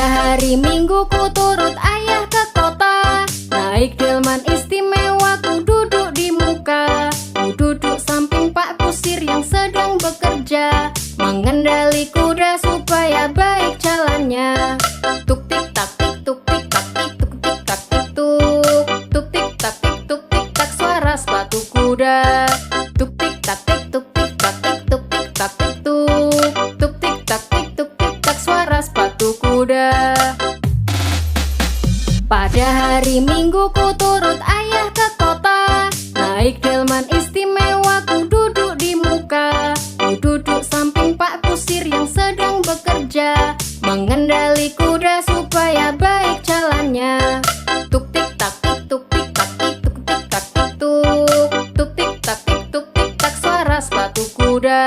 hari Minggu ku turut ayah ke kota. Naik delman istimewa ku duduk di muka. Ku duduk samping Pak Kusir yang sedang bekerja, mengendali kuda supaya baik jalannya. Tuk tik tak tik tuk tik tak tik tuk tik tak tik tuk. Tuk tik tak tik tuk tik tak suara sepatu kuda. Tuk tik tak tik tuk tik tak tik tuk tik tak tik tuk. Tuk tik tak tik tuk tik tak suara sepatu kuda. Pada hari Minggu ku turut ayah ke kota. Naik delman istimewa ku duduk di muka. Ku duduk samping Pak Kusir yang sedang bekerja, mengendali kuda supaya baik jalannya. Tuk tik tak tik tuk tik tak tik tuk tik tak tik tuk. Tuk tik tak tik tuk tik tak suara sepatu kuda.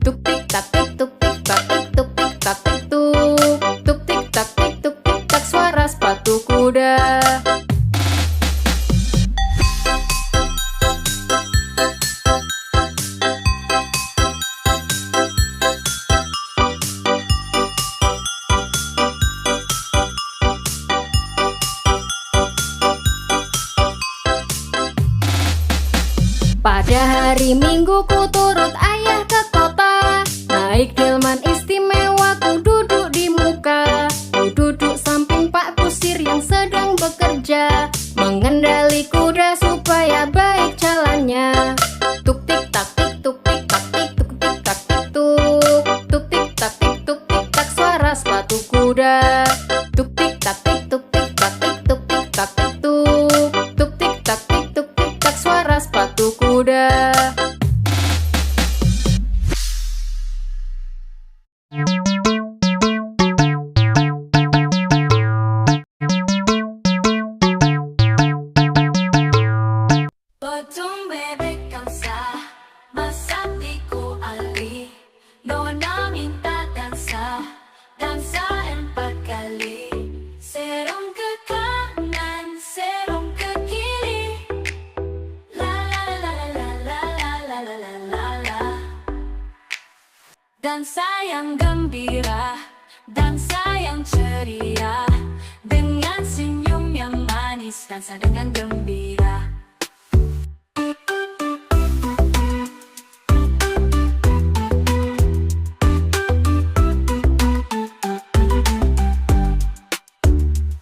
Tuk tik tak tik tuk tik tak tik tuk tik tak tik tuk. Tuk tik tak tik tuk tik tak suara sepatu kuda. Pada hari Minggu ku turut ayah ke kota. Naik delman istimewa ku duduk di muka. Ku duduk samping Pak Kusir yang sedang bekerja, mengendali kuda supaya baik jalannya. Tuk tik tak tik tuk tik tak tik tuk tik tak tik tuk. Tuk tik tak tik tuk tik tak suara sepatu kuda. Tuk tik tak tik tuk tik tak tik tuk tik tak tik tuk. Tuk tik tak tik tuk tik tak suara sepatu kuda. Potong bebek kamsa, masak di ku ali. Nona minta dansa, dansa 4 kali. Serong ke kanan, serong ke kiri. La la la la la la la la la la la. Dansa yang gembira, dansa yang ceria. Dengan senyum yang manis, dansa dengan gembira.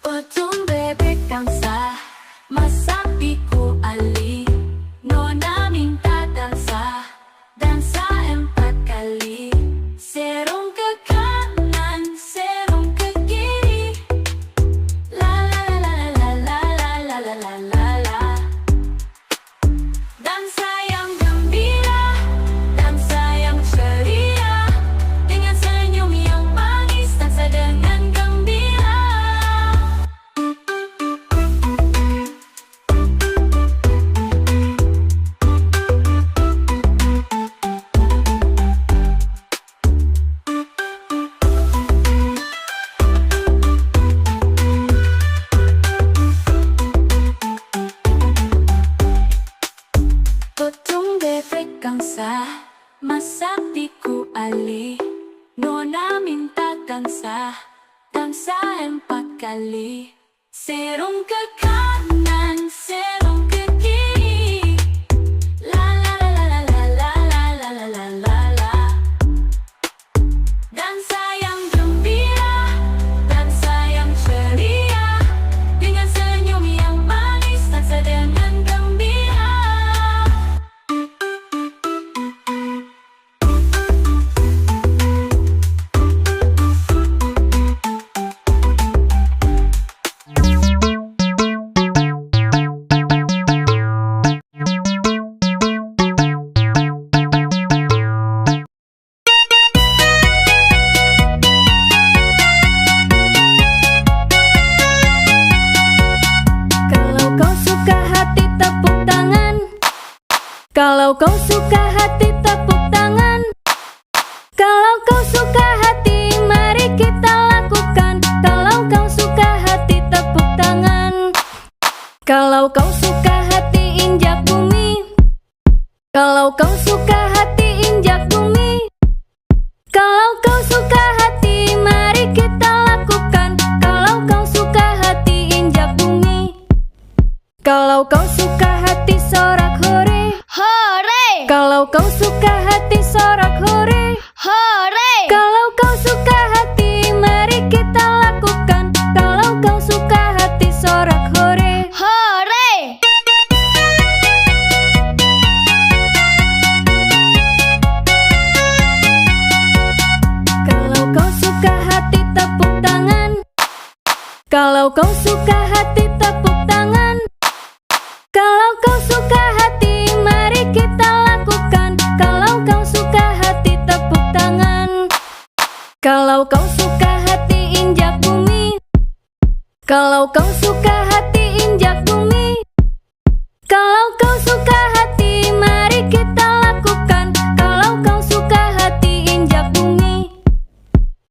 Potong bebek kamsa, masak di ku ali. Nona minta dansa, dansa 4 kali. Serong ke kanan, serong ke kiri. La la la la la la la la la la la. Dansa yang gembira, dansa yang ceria. Dengan senyum yang manis, dansa dengan gembira. Potong bebek kamsa, masak di ku ali. Nona minta dansa, dansa 4 kali. Serong ke kanan, serong ke kiri. La la la la la la la la la la la la. Dansa yang gembira, dansa yang ceria. Dengan senyum yang manis, dansa dengan gembira. Kalau kau suka hati tepuk tangan. Kalau kau suka hati mari kita lakukan. Kalau kau suka hati tepuk tangan. Kalau kau suka hati injak bumi. Kalau kau suka hati injak bumi. Kalau kau suka hati mari kita lakukan. Kalau kau suka hati sorak hore, hore, kalau kau suka hati sorak hore, hore. kalau kau suka hati mari kita lakukan. Kalau kau suka hati sorak hore, Hore! kalau kau suka hati tepuk tangan. Kalau kau suka hati tepuk tangan. Kalau kau suka hati mari kita lakukan. Kalau kau suka hati tepuk tangan. Kalau kau suka hati injak bumi. Kalau kau suka hati injak bumi. Kalau kau suka hati mari kita lakukan. Kalau kau suka hati injak bumi.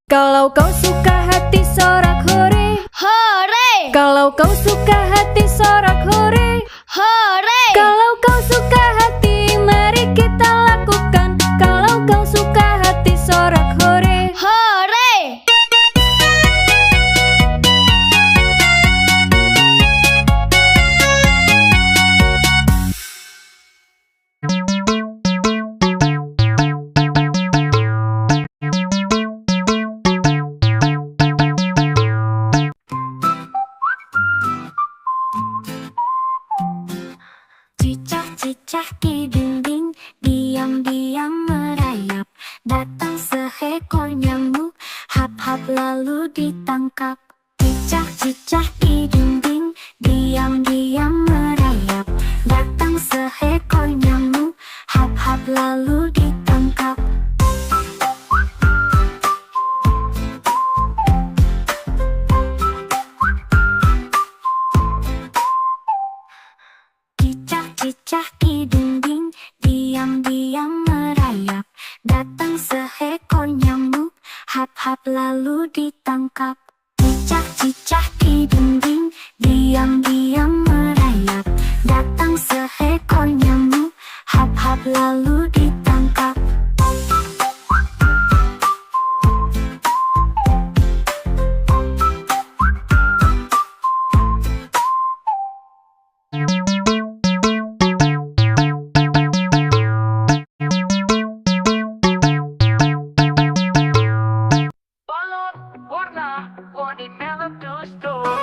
Kalau kau suka hati sorak hore. Hore! Kalau kau suka hati sorak hore. Hore! Kalau kau suka hati mari kita lakukan. Kalau kau suka hati sorak hore. Hore! Cicak-cicak di dinding, diam-diam merayap. Datang seekor nyamuk, hap-hap lalu ditangkap. Cicak-cicak di dinding, diam-diam merayap. Datang seekor nyamuk, hap-hap lalu ditangkap. Cicak-cicak di dinding, diam-diam merayap. Datang seekor nyamuk, hap-hap lalu ditangkap. Cicak-cicak di dinding, diam-diam merayap. Datang seekor nyamuk, hap-hap lalu ditangkap. Balon warna-warni meletus-tus.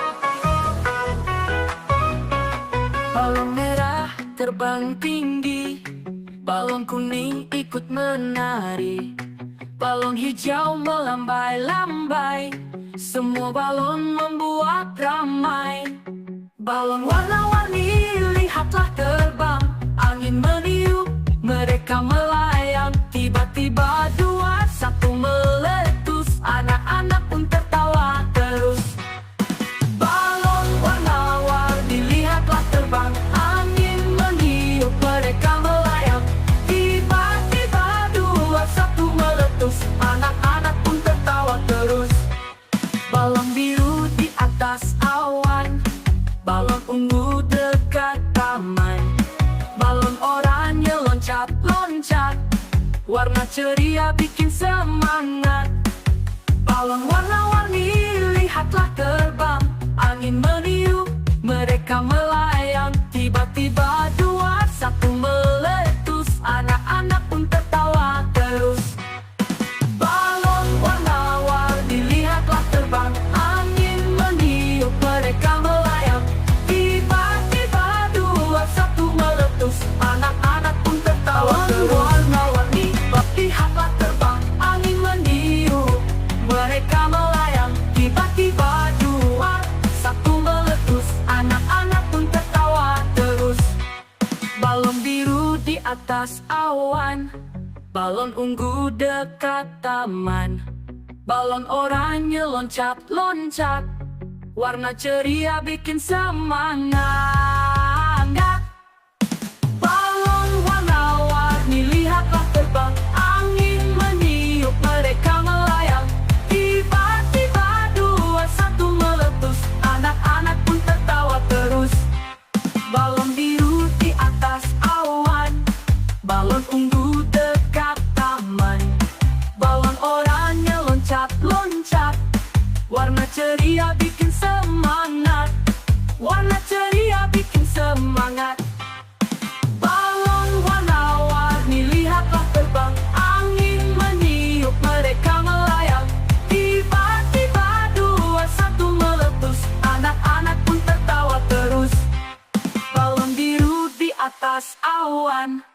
Balon merah terbang tinggi, balon kuning ikut menari, balon hijau melambai-lambai, semua balon membuat ramai. Balon warna-warni lihatlah terbang, angin meniup, mereka melayang. Tiba-tiba dua satu meletus, anak-anak pun tertawa terus. Balon warna-warni lihatlah terbang, angin meniup, mereka melayang. Tiba-tiba dua satu meletus, anak-anak pun tertawa terus. Balon biru di atas awan, balon ungu dekat taman, balon oranye loncat-loncat, warna ceria bikin semangat. Balon warna-warni lihatlah terbang, angin meniup, mereka melayang. Tiba-tiba dua satu meletus, anak-anak pun tertawa terus. Balon warna-warni lihatlah terbang, angin meniup, mereka melayang. Tiba-tiba dua satu meletus, anak-anak pun tertawa terus. Warna-warni lihatlah terbang, angin meniup, mereka melayang. Tiba-tiba dua satu meletus, anak-anak pun tertawa terus. Balon biru di atas awan, balon ungu dekat taman, balon oranye loncat-loncat, warna ceria bikin semangat. Balon warna-warni lihatlah terbang, angin meniup, mereka melayang. Tiba-tiba dua satu meletus, anak-anak pun tertawa terus. Balon biru di atas awan, balon ungu dekat taman, balon oranye loncat-loncat, warna ceria bikin semangat. Warna ceria bikin atas awan.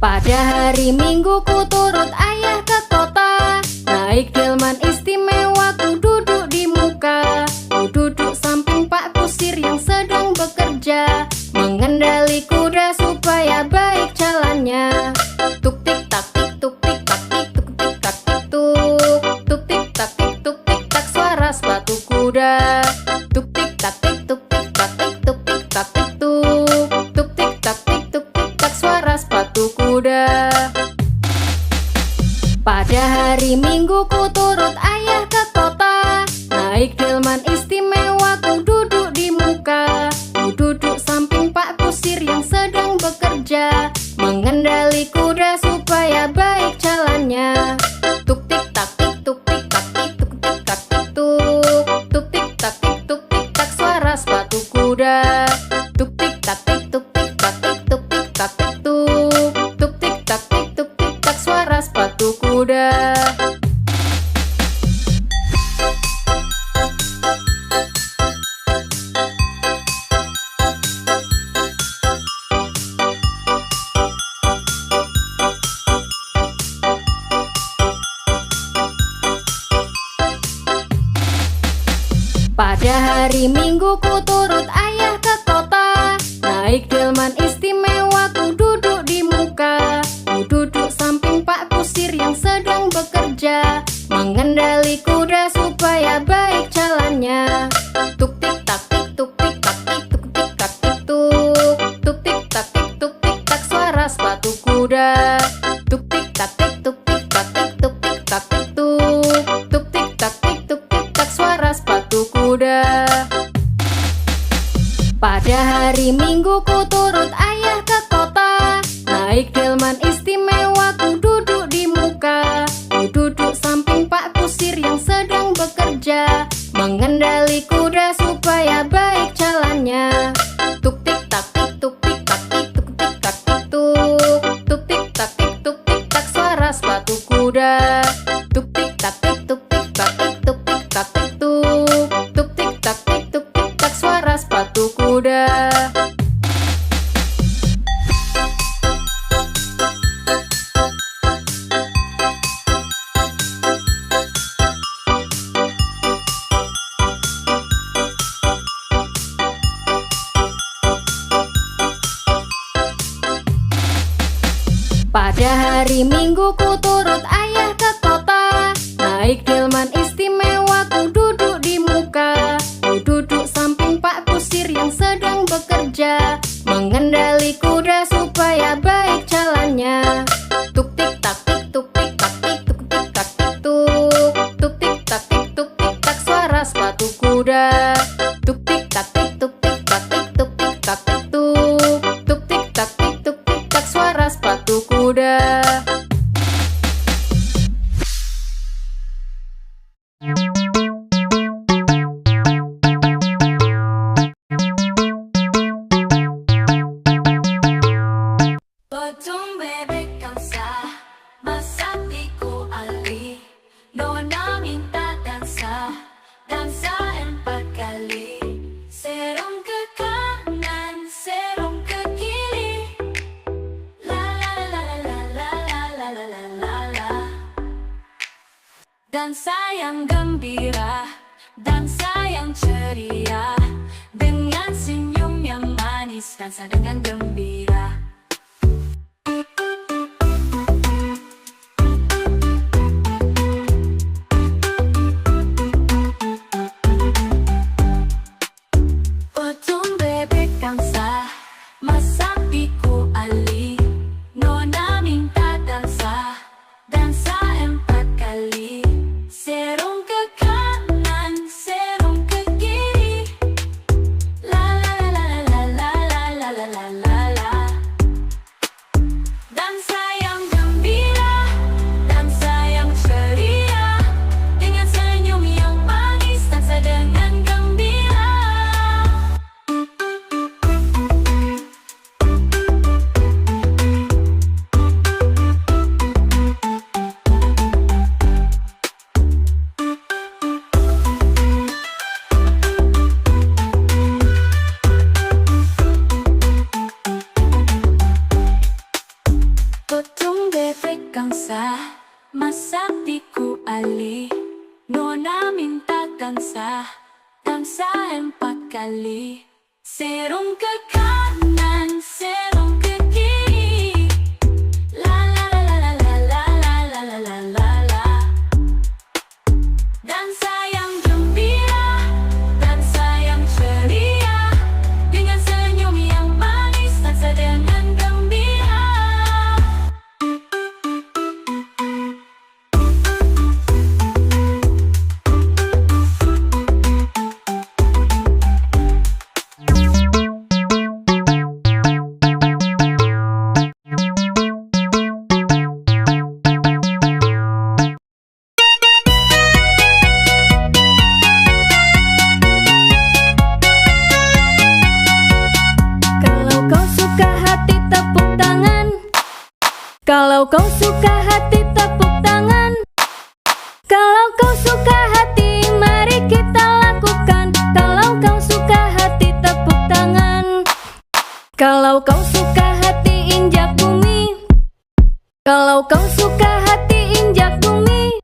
Pada hari Minggu ku turut ayah ke kota, naik delman istimewa ku duduk di muka. Ku duduk samping Pak Kusir yang sedang bekerja, mengendali kuda supaya baik jalannya. Tuk tik tak tik tuk tik tak tik tuk tik tak tik tuk. Tuk tik tak tik tuk tik tak suara sepatu kuda. Tuk tik tak tik tuk tik tak tik tuk tik tak tik tuk. Tuk tik tak tik tuk tik tak suara sepatu kuda. Pada hari Minggu ku turut ayah ke kota, naik delman istimewa ku duduk di muka. Ku duduk samping Pak Kusir yang sedang bekerja, mengendali kuda supaya baik jalannya. Tuk tik tak tik tuk tik tak tik tuk tik tak tik tuk. Tuk tik tak tik tuk tik tak suara sepatu kuda. Tuk tik tak tik tuk tik tak tik tuk tik tak tik tuk. Tuk tik tak tik tuk tik tak suara sepatu kuda. Pada hari Minggu ku turut ayah ke kota, naik delman istimewa ku duduk di muka. Ku duduk samping Pak Kusir yang sedang bekerja, mengendali kuda supaya baik jalannya. Tuk tik tak tik tuk tik tak tik tuk tik tak tik tuk. Tuk tik tak tik tuk tik tak suara sepatu kuda. Tuk tik tak tik tuk tik tak tik tuk tik tak tik tuk. Tuk tik tak tik tuk tik tak suara sepatu kuda. Pada hari Minggu ku turut ayah ke kota, naik delman istimewa ku duduk di muka. Ku duduk samping Pak Kusir yang sedang bekerja, mengendali kuda supaya baik jalannya. Tuk tik tak tik tuk tik tak tik tuk tik tak tik tuk. Tuk tik tak tik tuk tik tak suara sepatu kuda. Tuk tik tak tik tuk tik tak tik tuk tik tak tik tuk. Tuk tik tak tik tuk tik tak suara sepatu kuda. Pada hari Minggu ku turut ayah ke kota, naik delman istimewa ku duduk di muka. Ku duduk samping Pak Kusir yang sedang bekerja, mengendali kuda supaya baik jalannya. Tuk tik tak tik tuk tik tak tik tuk tik tak tik tuk. Tuk tik tak tik tuk tik tak suara sepatu kuda. Tuk tik tak tik tuk tik tak tik tuk tik tak tik tuk. Tuk tik tak tik tuk tik tak suara sepatu kuda. Potong bebek kansa, masak tiku ali. Nona minta dansa, dansa 4 kali. Serong ke kanan, serong ke kiri. La la la la la la la la la la la. Dansa yang gembira, dansa yang ceria. Dengan senyum yang manis, dansa dengan gembira. Potong bebek kansa, masak tiku ali. Nona minta dansa, dansa 4 kali. Serong ke kanan, serong ke kiri. La la la la la la la la la la la la. Masapiku ali Nona minta dansa 4 kali Serong ke kanan, serong ke kiri La la la la la la la la la la la la Dansa yang gembira, dansa yang ceria Dengan senyum yang manis, dansa dengan gembira Kalau kau suka hati tepuk tangan. Kalau kau suka hati mari kita lakukan. Kalau kau suka hati tepuk tangan. Kalau kau suka hati injak bumi. Kalau kau suka hati injak bumi.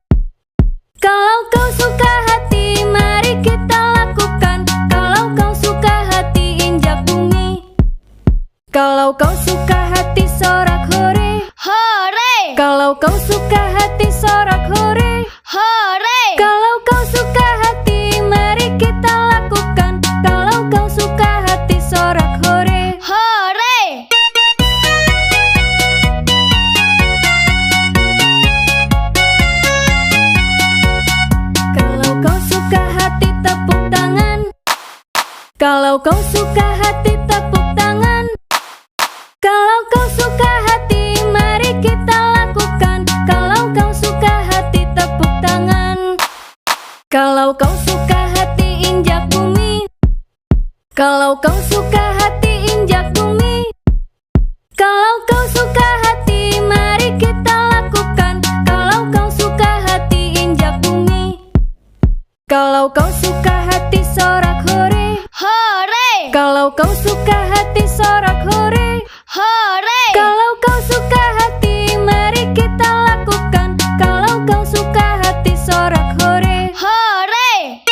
Kalau kau suka hati mari kita lakukan. Kalau kau suka hati injak bumi. Kalau kau suka hati sorak hore. Hore! Kalau kau suka hati sorak hore. Hore! Kalau kau suka hati mari kita lakukan. Kalau kau suka hati sorak hore. Hore! Kalau kau suka hati tepuk tangan. Kalau kau suka hati tepuk tangan. Kalau kau suka hati mari kita lakukan. Kalau kau suka hati tepuk tangan. Kalau kau suka hati injak bumi. Kalau kau suka hati injak bumi. Kalau kau suka hati mari kita lakukan. Kalau kau suka hati injak bumi. Kalau kau suka hati sorak hore. Hore! Kalau kau suka hati sorak hore. Hore! Kalau kau suka hati mari kita lakukan. Kalau kau suka hati sorak hore. Hore!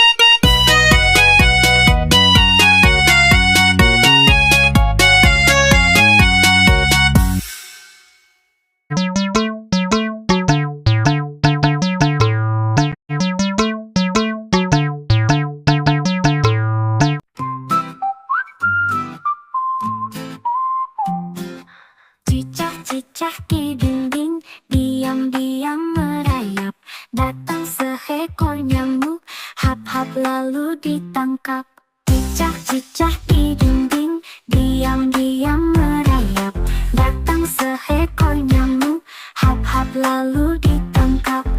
Cicak di dinding, diam-diam merayap. Datang seekor nyamuk, hap-hap lalu ditangkap. Cicak-cicak di dinding, diam-diam merayap. Datang seekor nyamuk, hap-hap lalu ditangkap.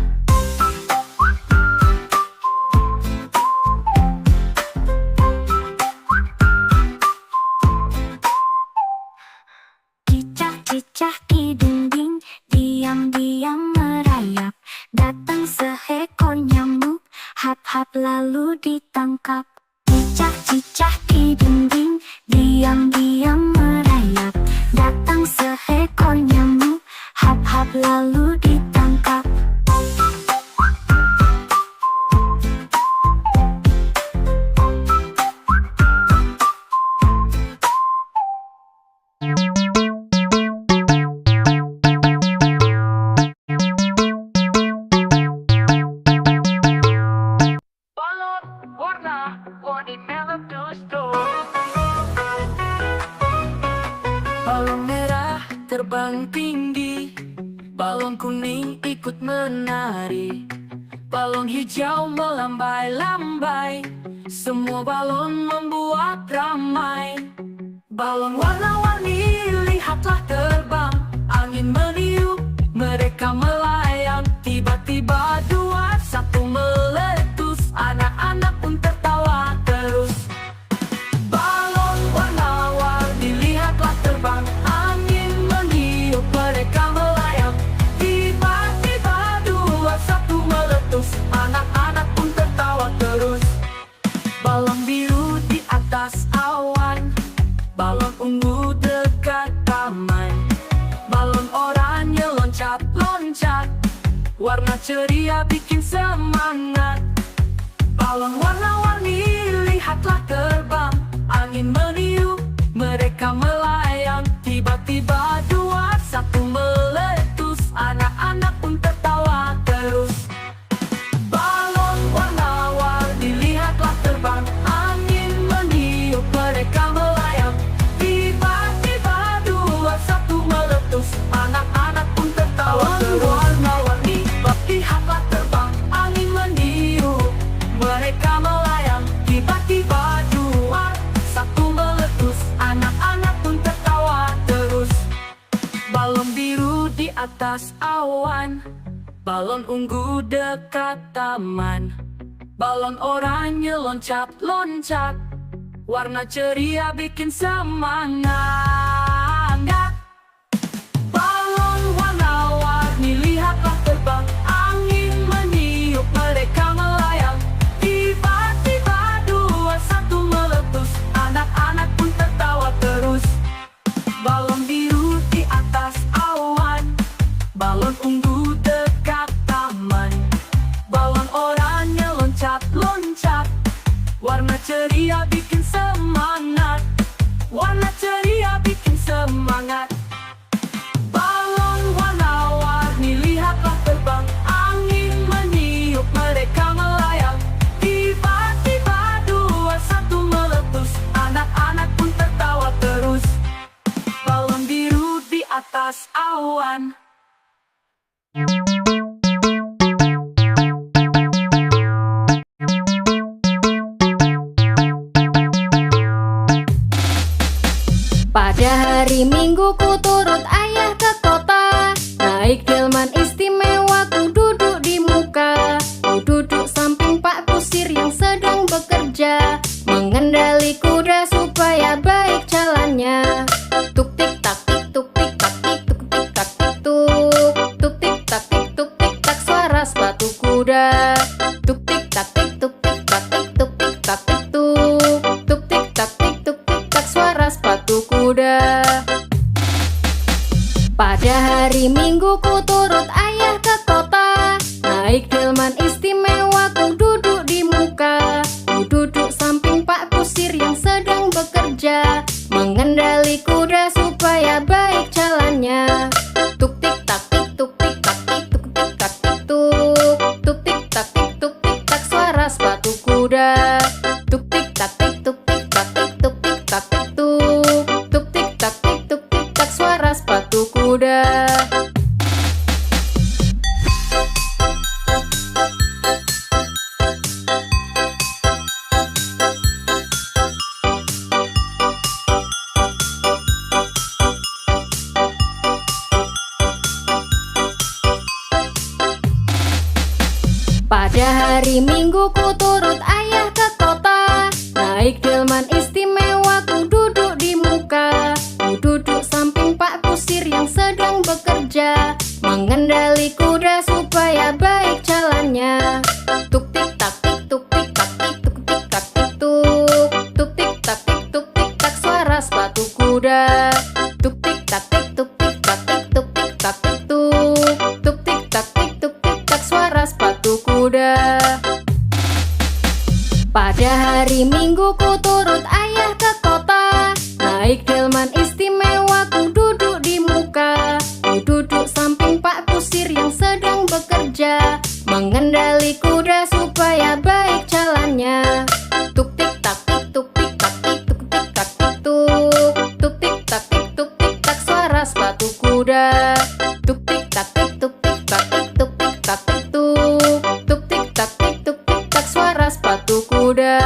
Cicak di dinding, diam-diam merayap. Datang seekor nyamuk, hap-hap lalu ditangkap. Cicak-cicak di dinding, diam-diam merayap. Datang seekor nyamuk, hap-hap lalu ditangkap. Balon merah terbang tinggi, balon kuning ikut menari, balon hijau melambai-lambai, semua balon membuat ramai. Balon warna-warni lihatlah terbang, angin meniup, mereka melayang. Tiba-tiba 2, 1 meletus, anak-anak pun tertawa terus. Balon warna-warni lihatlah terbang, angin meniup, mereka melayang. Tiba-tiba 2, 1 meletus, anak-anak pun tertawa terus. Balon biru di atas awan, balon ungu dekat taman, balon oranye loncat-loncat, warna ceria bikin semangat. Balon warna-warni lihatlah terbang, angin meniup, mereka melayang. Tiba-tiba dua satu meletus, anak-anak pun tertawa terus. Balon warna-warni lihatlah terbang, angin meniup, mereka melayang. Tiba-tiba dua satu meletus, anak-anak pun tertawa terus. Warna-warni lihatlah terbang, angin meniup, mereka melayang. Tiba-tiba dua satu meletus, anak-anak pun tertawa terus. Balon biru di atas awan, balon ungu dekat taman, balon oranye loncat-loncat, warna ceria bikin semangat. Balon warna-warni lihatlah terbang, angin meniup, mereka melayang. Tiba-tiba dua satu meletus, anak-anak pun tertawa terus. Balon biru di atas awan, balon ungu dekat taman, balon oranye loncat-loncat, warna ceria bikin semangat. Warna ceria bikin semangat. Balon warna-warni lihatlah terbang, angin meniup, mereka melayang. Tiba-tiba dua satu meletus, anak-anak pun tertawa terus. Balon biru di atas awan. Pada hari Minggu ku turut ayah ke kota, naik delman istimewa ku duduk di muka. Ku duduk samping Pak Kusir yang sedang bekerja, mengendali kuda supaya baik jalannya. Tuk tik tak tik tuk tik tak tik tuk tik tak tik tuk. Tuk tik tak tik tuk tik tak suara sepatu kuda. Tuk tik tak tik tuk tik tak tik tuk tik tak tik tuk. Tuk tik tak tik tuk tik tak suara sepatu kuda. Pada hari Minggu ku turut ayah ke kota, naik delman istimewa ku duduk di muka. Ku duduk samping Pak Kusir yang sedang bekerja, mengendali kuda supaya baik jalannya. Tuk tik tak tik tuk tik tak tik tuk tik tak tik tuk. Tuk tik tak tik tuk tik tak suara sepatu kuda. Tuk tik tak tik tuk tik tak tik tuk tik tak tik tuk. Tuk tik tak tik tuk tik tak suara sepatu kuda. Pada hari Minggu ku turut ayah ke kota, naik delman istimewa ku duduk di muka. Ku duduk samping Pak Kusir yang sedang bekerja, mengendali kuda supaya baik jalannya. Tuk tik tak tik tuk tik tak tik tuk tik tak tik tuk. Tuk tik tak tik tuk tik tak suara sepatu kuda. Tuk tik tak tik tuk tik tak tik tuk tik tak tik tuk. Tuk tik tak tik tuk tik tak suara sepatu kuda. Pada hari Minggu ku turut ayah ke kota, naik delman istimewa ku duduk di muka. Ku duduk samping Pak Kusir yang sedang bekerja, mengendali kuda supaya baik jalannya. Tuk tik tak tik tuk tik tak tik tuk tik tak tik tuk. Tuk tik tak tik tuk tik tak suara sepatu kuda. Tuk tik tak tik tuk tik tak tik tuk tik tak tik tuk. Tuk tik tak tik tuk tik tak suara sepatu kuda.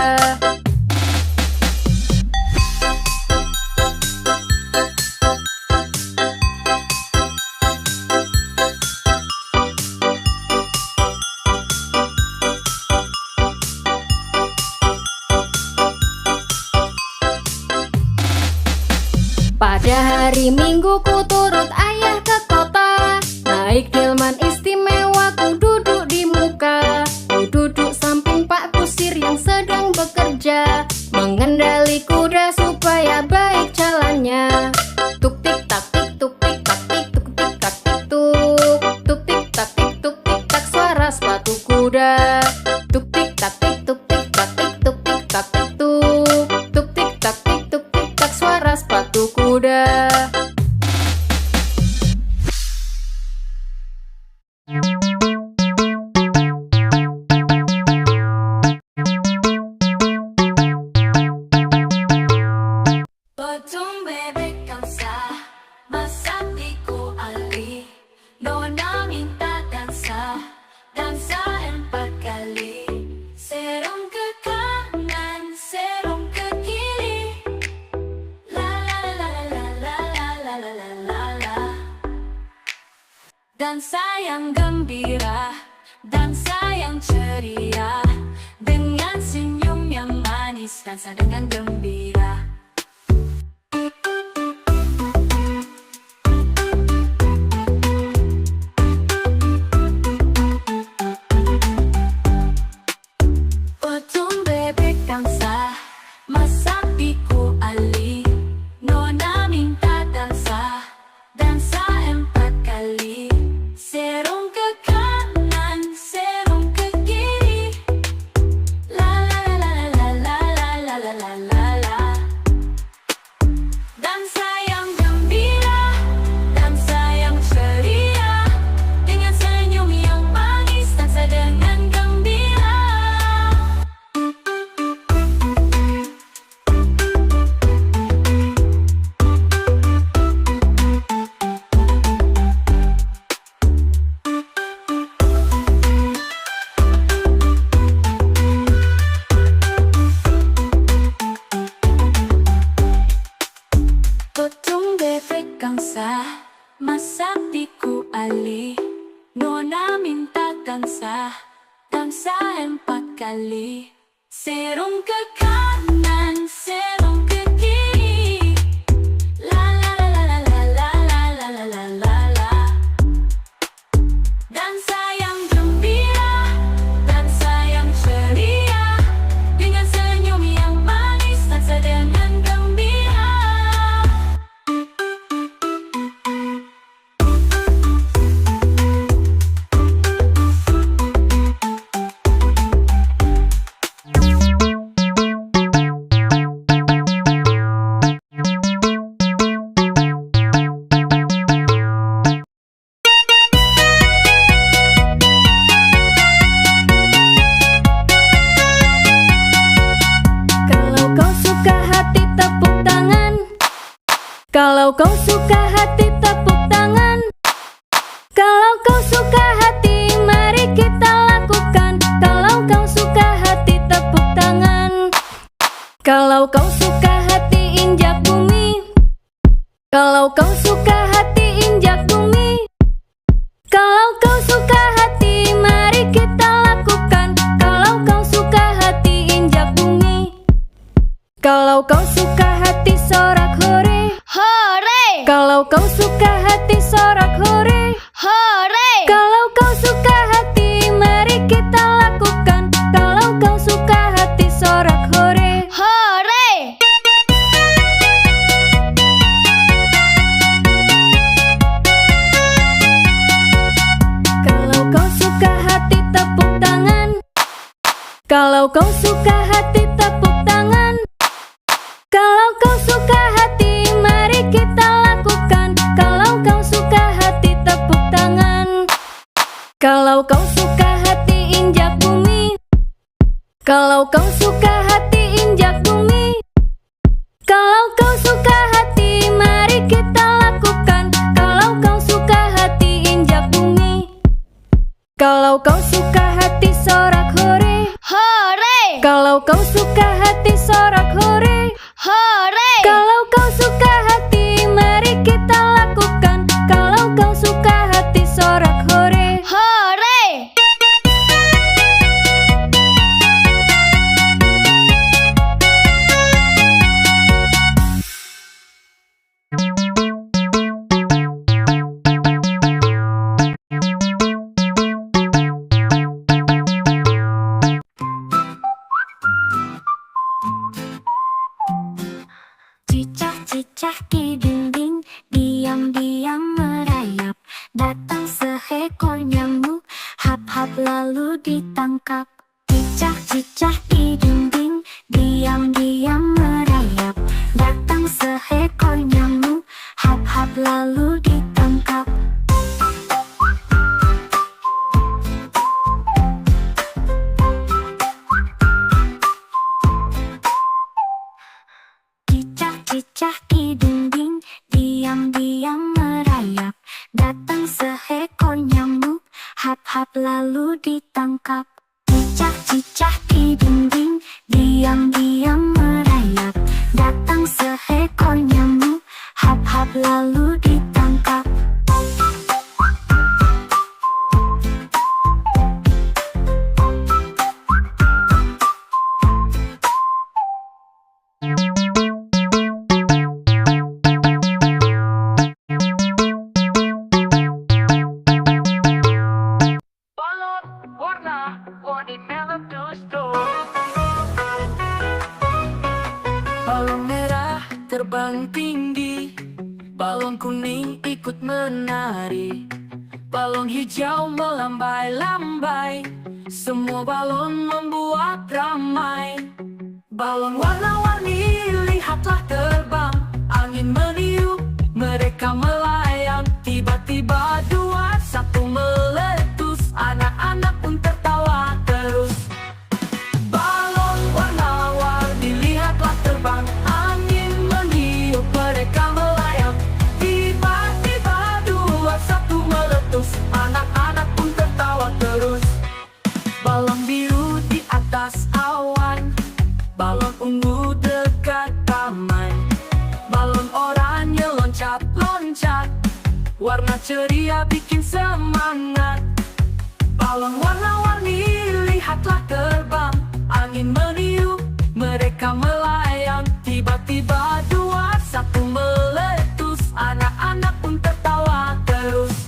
Pada hari Minggu ku turut ayah ke kota, naik delman istimewa ku duduk di muka. Ku duduk samping Pak Kusir yang sedang bekerja, mengendali kuda supaya baik jalannya. Tuk tik tak tik tuk tik tak tik tuk tik tak tik tuk. Tuk tik tak tik tuk tik tak sepatu kuda. Tuk tik tak tik tuk tik tak tik tuk tik tak tik tuk. Tuk tik tak tik tuk tik tak suara sepatu kuda. Potong bebek angsa, masak di kuali. Nona minta dansa, dansa 4 kali. Serong ke kanan, serong ke kiri. La la la la la la la la la la la. Dansa yang gembira, dansa yang ceria. Dengan senyum yang manis, dansa dengan gembira. Potong bebek angsa, masak di kuali. Nona minta dansa, dansa 4 kali. Serong ke kanan, serong ke kiri. La la la la la la la la la la la. Dansa yang gembira, dansa yang ceria. Dengan senyum yang manis, dansa dengan gembira. Potong bebek angsa, masak di kuali. Nona minta dansa, dansa 4 kali. Serong ke kanan, serong ke kiri. La la la la la la la la la la la la. Dansa yang gembira, dansa yang ceria. Dengan senyum yang manis, dansa dengan gembira. Kalau kau suka hati tepuk tangan. Kalau kau suka hati mari kita lakukan. Kalau kau suka hati tepuk tangan. Kalau kau suka hati injak bumi. Kalau kau suka hati injak bumi. Kalau kau suka hati mari kita lakukan. Kalau kau suka hati injak bumi. Kalau kau suka hati sorak hore. Hore! Kalau kau suka hati sorak hore. Hore! Kalau kau suka hati mari kita lakukan. Kalau kau suka hati sorak hore. Hore! Kalau kau suka hati tepuk tangan. Kalau kau suka hati tepuk tangan. Kalau kau suka hati mari kita lakukan. Kalau kau suka hati tepuk tangan. Kalau kau suka hati injak bumi. Kalau kau suka hati injak bumi. Kalau kau suka hati mari kita lakukan. Kalau kau suka hati injak bumi. Kalau kau suka hati sorak hore. Hore! Kalau kau suka hati sorak hore. Hore! Kalau kau suka hati mari kita lakukan. Kalau kau suka hati sorak hore. Hore! lalu ditangkap. Cicak-cicak di dinding, diam-diam merayap. Datang seekor nyamuk, hap-hap lalu ditangkap. Cicak-cicak di dinding, diam-diam merayap. Datang seekor nyamuk, hap-hap lalu ditangkap. Cicak-cicak di dinding, diam-diam merayap. Datang seekor nyamuk, hap-hap lalu ditangkap. Balon warna-warni meletus tuh. Balon merah terbang tinggi, balon kuning ikut menari, balon hijau melambai-lambai, semua balon membuat ramai. Balon warna-warni lihatlah terbang, angin meniup, mereka melayang. Tiba-tiba dua satu meletus, anak-anak pun tertawa terus. Balon warna-warni lihatlah terbang, angin meniup, mereka melayang. Tiba-tiba dua satu meletus, anak-anak pun tertawa terus. Balon biru di atas awan, balon ungu dekat taman, balon oranye loncat-loncat, warna ceria bikin semangat. Balon warna-warni lihatlah terbang, angin meniup, mereka melayang. Tiba-tiba dua satu meletus, anak-anak pun tertawa terus.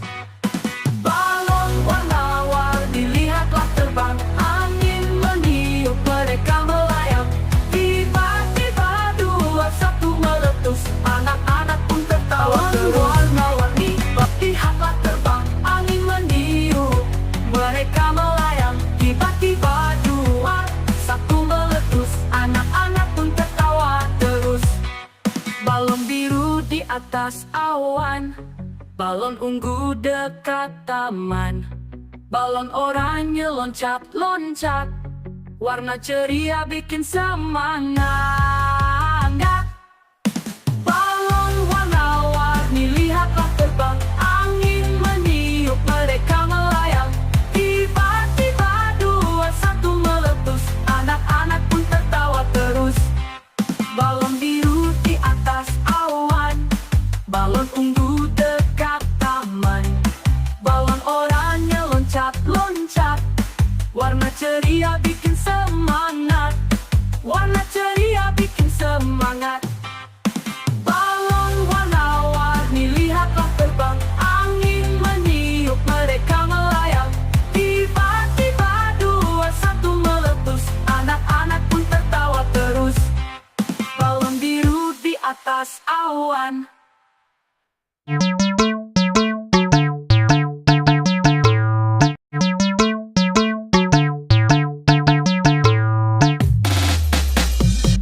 Balon warna-warni lihatlah terbang, angin meniup, mereka melayang. Tiba-tiba dua satu meletus, anak-anak pun tertawa terus. Warna-warni lihatlah terbang, angin meniup, mereka melayang. Tiba-tiba dua satu meletus, anak-anak pun tertawa terus. Balon biru di atas awan, balon ungu dekat taman, balon oranye loncat-loncat, warna ceria bikin semangat. Balon warna-warni lihatlah terbang, angin meniup, mereka melayang. Tiba-tiba dua satu meletus, anak-anak pun tertawa terus. Balon biru di atas awan, balon ungu dekat taman, balon oranye loncat-loncat, warna ceria bikin semangat. Warna ceria bikin semangat. Balon warna-warni lihatlah terbang, angin meniup, mereka melayang. Tiba-tiba dua satu meletus, anak-anak pun tertawa terus. Balon biru di atas awan.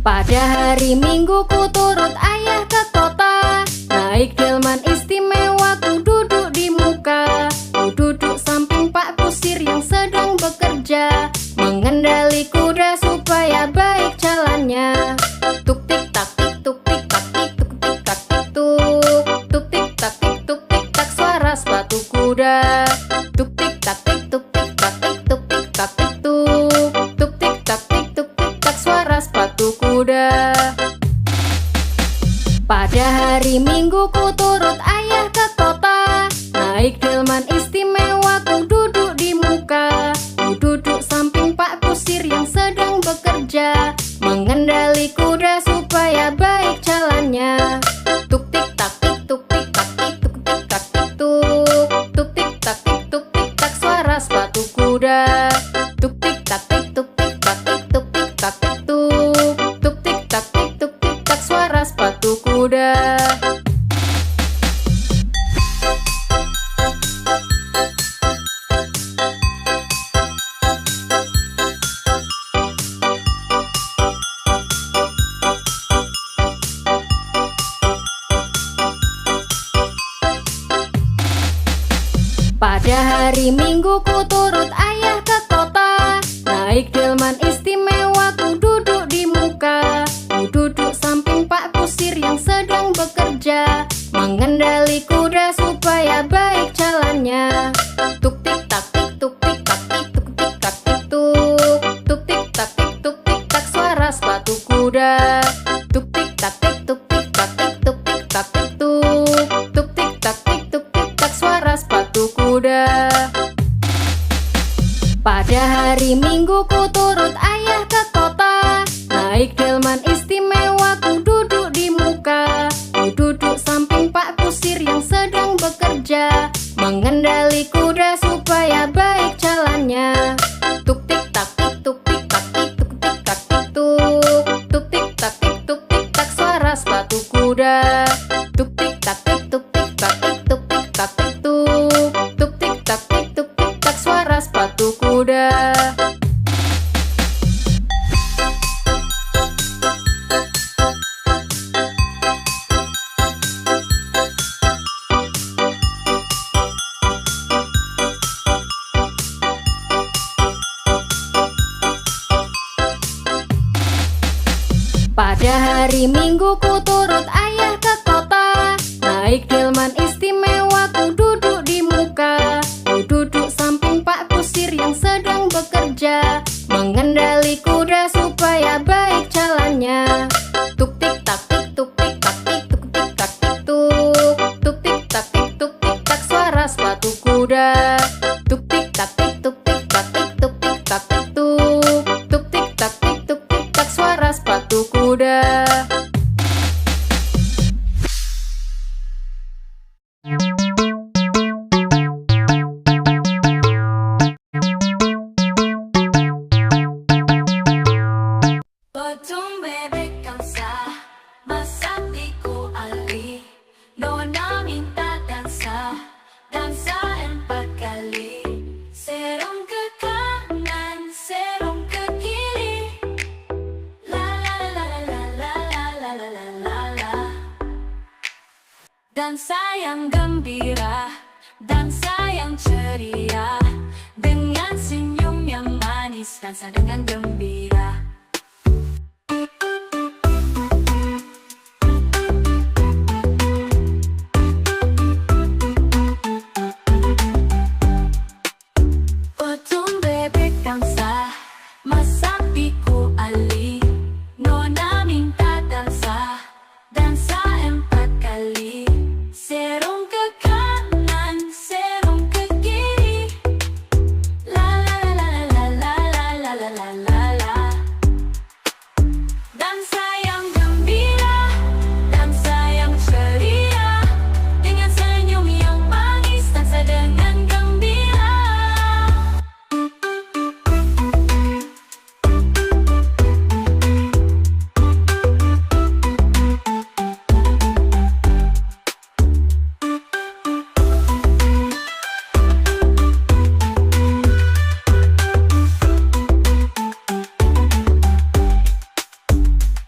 Pada hari Minggu ku turut ayah ke kota, naik delman istimewa ku duduk di muka. Ku duduk samping Pak Kusir yang sedang bekerja, mengendali kuda supaya baik jalannya. Tuk tik tak tik tuk tik tak tik tuk tik tak tik tuk. Tuk tik tak tik tuk tik tak suara sepatu kuda. Tuk tik tak tik tuk tik tak tik tuk tik tak tik tuk. Tuk tik tak tik tuk tik tak suara sepatu kuda. Pada hari Minggu ku turut ayah ke kota, naik delman istimewa ku duduk di muka. Ku duduk samping Pak Kusir yang sedang bekerja, mengendali kuda supaya baik jalannya. Tuk tik tak tik tuk tik tak tik tuk tik tak tik tuk. Tuk tik tak tik tuk tik tak suara sepatu kuda. Tuk tik tak tik tuk tik tak tik tuk tik tak tik tuk. Tuk tik tak tik tuk tik tak suara sepatu kuda. hari Minggu ku turut ayah ke kota. Naik delman istimewa ku duduk di muka. Ku duduk samping Pak Kusir yang sedang bekerja, mengendali kuda supaya baik jalannya. Tuk tik tak tik tuk tik tak tik tuk tik tak tik tuk. Tuk tik tak tik tuk tik tak suara sepatu kuda. Tuk tik tak tik tuk tik tak tik tuk tik tak tik tuk. Tuk tik tak tik tuk tik tak suara sepatu kuda. Pada hari Minggu ku turut ayah ke kota. Naik delman istimewa ku duduk di muka. Ku duduk samping Pak Kusir yang sedang bekerja, mengendali kuda supaya baik jalannya. Tuk tik tak tik tuk tik tak tik tuk tik tak tik tuk. Tuk tik tak tik tuk tik tak suara sepatu kuda. Tuk tik tak tik tuk tik tak tik tuk tik tak tik tuk. Tuk tik tak tik tuk tik tak suara sepatu kuda. Pada hari Minggu ku turut ayah ke kota. Naik delman istimewa ku duduk di muka. Ku duduk samping Pak Kusir yang sedang bekerja, mengendali kuda supaya baik jalannya. Tuk tik tak tik tuk tik tak tik tuk tik tak tik tuk. Tuk tik tak tik tuk tik tak suara sepatu kuda. Tuk tik tak tik tuk tik tak tik tuk tik tak tik tuk. Tuk tik tak tik tuk tik tak suara sepatu kuda. Potong bebek kamsa, masak di ku ali. Nona minta dansa, dansa 4 kali. Serong ke kanan, serong ke kiri. La la la la la la la la la la la. Dansa yang gembira, dansa yang ceria. Dengan senyum yang manis, dansa dengan gembira. Potong bebek kamsa, masak di ku ali. Nona minta dansa, dansa 4 kali. Serong ke kanan, serong ke kiri. La la la la la la la la la la la. Dansa yang gembira, dansa yang ceria. Dengan senyum yang manis, dansa dengan gembira.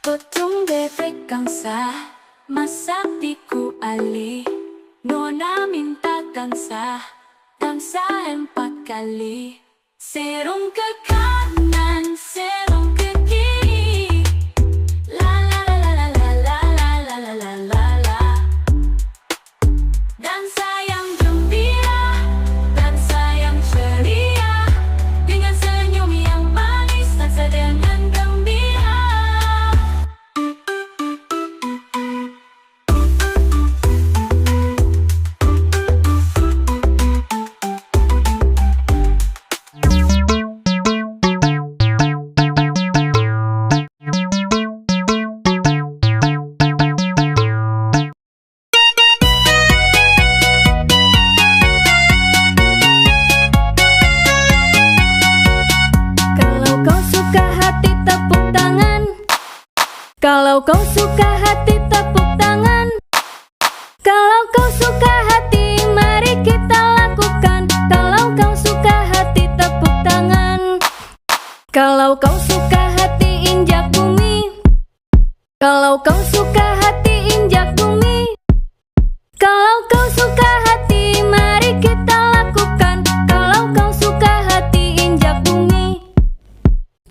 Potong bebek kamsa, masak di ku ali. Nona minta dansa, dansa 4 kali. Serong ke kanan, serong ke kiri. La la la la la la la la la la la la. Dansa yang gembira, dansa yang ceria. Dengan senyum yang manis, dansa dengan gembira. Kalau kau suka hati tepuk tangan. Kalau kau suka hati mari kita lakukan. Kalau kau suka hati tepuk tangan. Kalau kau suka hati injak bumi. Kalau kau suka hati injak bumi. Kalau kau suka hati mari kita lakukan.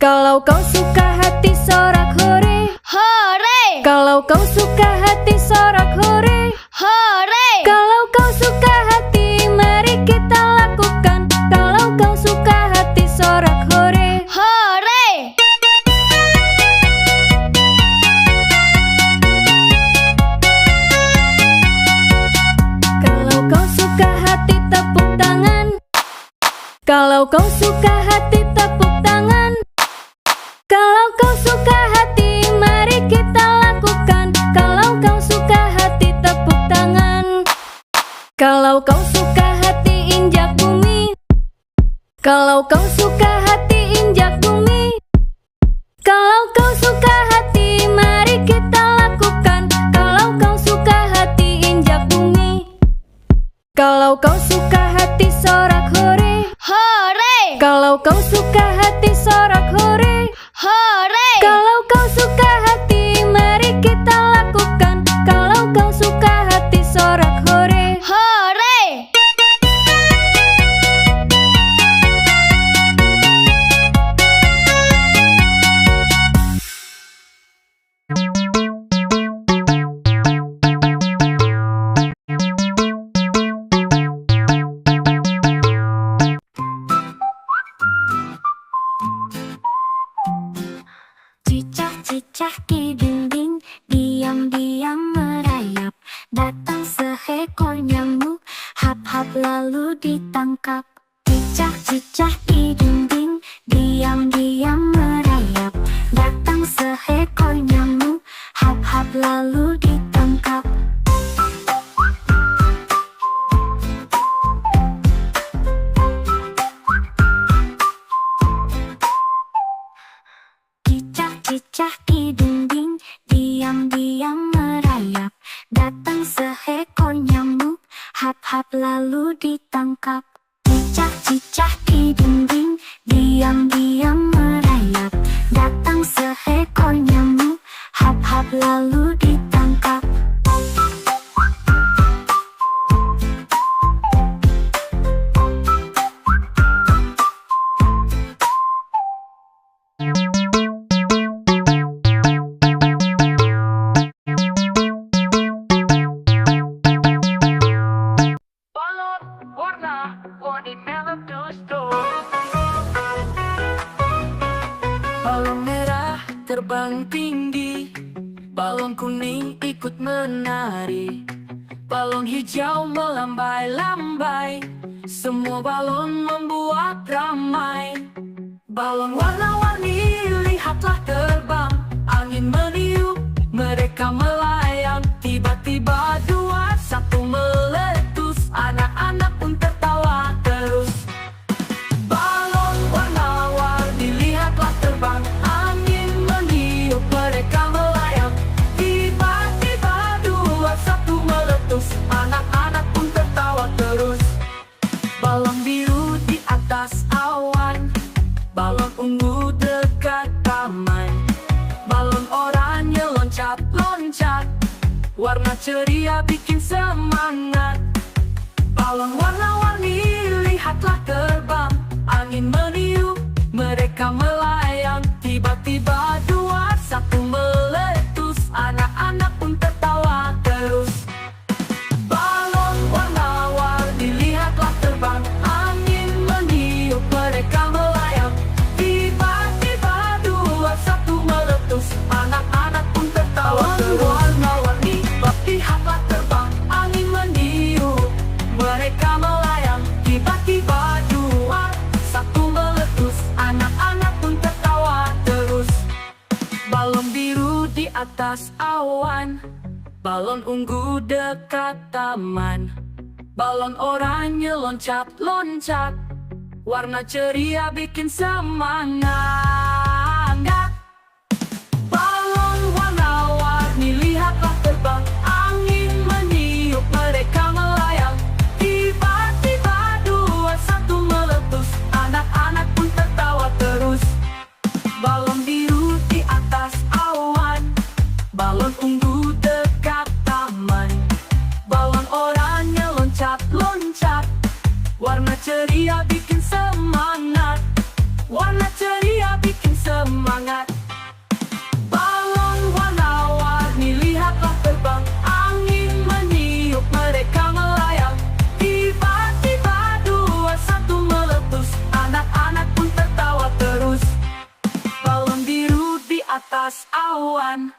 Kalau kau suka hati sorak hore, hore, kalau kau suka hati sorak hore, hore, kalau kau suka hati mari kita lakukan. Kalau kau suka hati sorak hore, hore. kalau kau suka hati tepuk tangan. Kalau kau suka hati tepuk tangan. Kalau kau suka hati mari kita lakukan. Kalau kau suka hati tepuk tangan. Kalau kau suka hati injak bumi. Kalau kau suka hati injak bumi. Kalau kau suka hati mari kita lakukan. Kalau kau suka hati injak bumi. Kalau kau suka hati sorak hore, Hore, kalau kau suka hati sorak hore, hore, kalau kau suka hati mari kita lakukan. Kalau kau suka hati sorak hore, hore. Cicak-cicak di dinding, diam-diam merayap. Datang seekor nyamuk, hap-hap lalu ditangkap. Cicak-cicak di dinding, diam-diam merayap. Datang seekor nyamuk, hap-hap lalu ditangkap. Cicak-cicak di dinding, diam-diam merayap. Datang seekor nyamuk, hap-hap lalu ditangkap. Cicak-cicak di dinding, diam-diam merayap. Datang seekor nyamuk, hap-hap lalu ditangkap. Balon warna-warni meletus-tus. Balon merah terbang tinggi, balon kuning ikut menari, balon hijau melambai-lambai, semua balon membuat ramai. Balon warna-warni lihatlah terbang, angin meniup, mereka melayang. Tiba-tiba dua satu meletus, anak-anak pun tertawa terus. Balon warna-warni lihatlah terbang, angin meniup, mereka melayang. Tiba-tiba dua satu meletus, anak-anak pun tertawa terus. Balon biru di atas awan, balon ungu dekat taman, balon oranye loncat-loncat, warna ceria bikin semangat. Balon warna-warni lihatlah terbang, angin meniup, mereka melayang. Tiba-tiba dua satu meletus, anak-anak pun tertawa terus. Balon warna-warni lihatlah terbang, angin meniup, mereka melayang. Tiba-tiba dua satu meletus, anak-anak pun tertawa terus. Warna-warni lihatlah terbang, angin meniup, mereka melayang. Tiba-tiba dua satu meletus, anak-anak pun tertawa terus. Balon biru di atas awan, balon ungu dekat taman, balon oranye loncat-loncat, warna ceria bikin semangat. Balon warna-warni lihatlah terbang, angin meniup, mereka melayang. Tiba-tiba dua satu meletus, anak-anak pun tertawa terus. Balon biru di atas awan, balon ungu dekat taman, balon oranye loncat-loncat, warna ceria bikin semangat. Warna ceria bikin atas awan.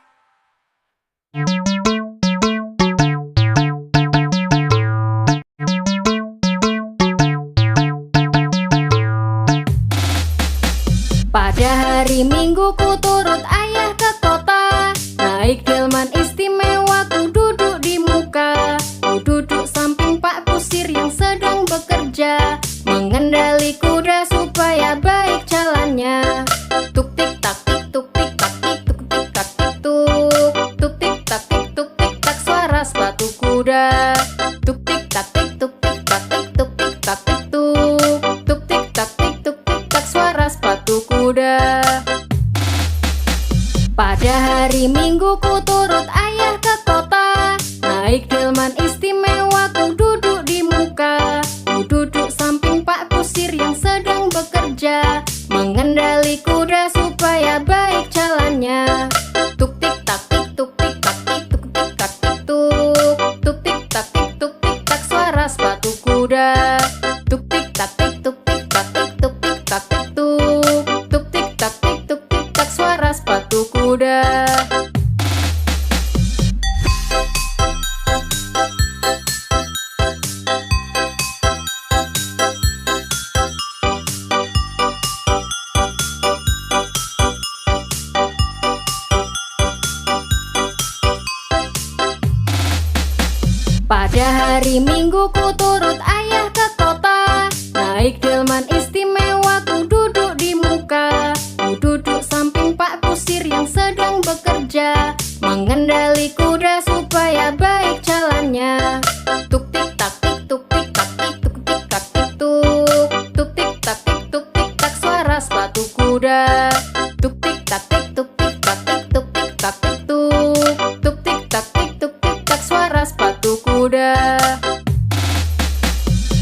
Pada hari Minggu ku turut ayah ke kota. Naik delman istimewa ku duduk di muka. Ku duduk samping Pak Kusir yang sedang bekerja, mengendali kuda supaya baik jalannya. Tuk tik tak tik tuk tik tak tik tuk tik tak tik tuk. Tuk tik tak tik tuk tik tak suara sepatu kuda. Tuk tik tak tik tuk tik tak tik tuk tik tak tik tuk. Tuk tik tak tik tuk tik tak suara sepatu kuda. Pada hari Minggu ku turut ayah ke kota. Naik delman istimewa ku duduk di muka. Ku duduk samping Pak Kusir yang sedang bekerja, mengendali kuda supaya baik jalannya. Tuk tik tak tik tuk tik tak tik tuk tik tak tik tuk. Tuk tik tak tik tuk tik tak suara sepatu kuda. Tuk tik tak tik tuk tik tak tik tuk tik tak tik tuk. Tuk tik tak tik tuk tik tak suara sepatu kuda. Pada hari Minggu ku turut ayah ke kota. Naik delman istimewa ku duduk di muka. Ku duduk samping Pak Kusir yang sedang bekerja, mengendali kuda supaya baik jalannya. Tuk tik tak tik tuk tik tak tik tuk tik tak tik tuk. Tuk tik tak tik tuk tik tak suara sepatu kuda. Tuk tik tak tik tuk tik tak tik tuk tik tak tik tuk. Tuk tik tak tik tuk tik tak suara sepatu kuda.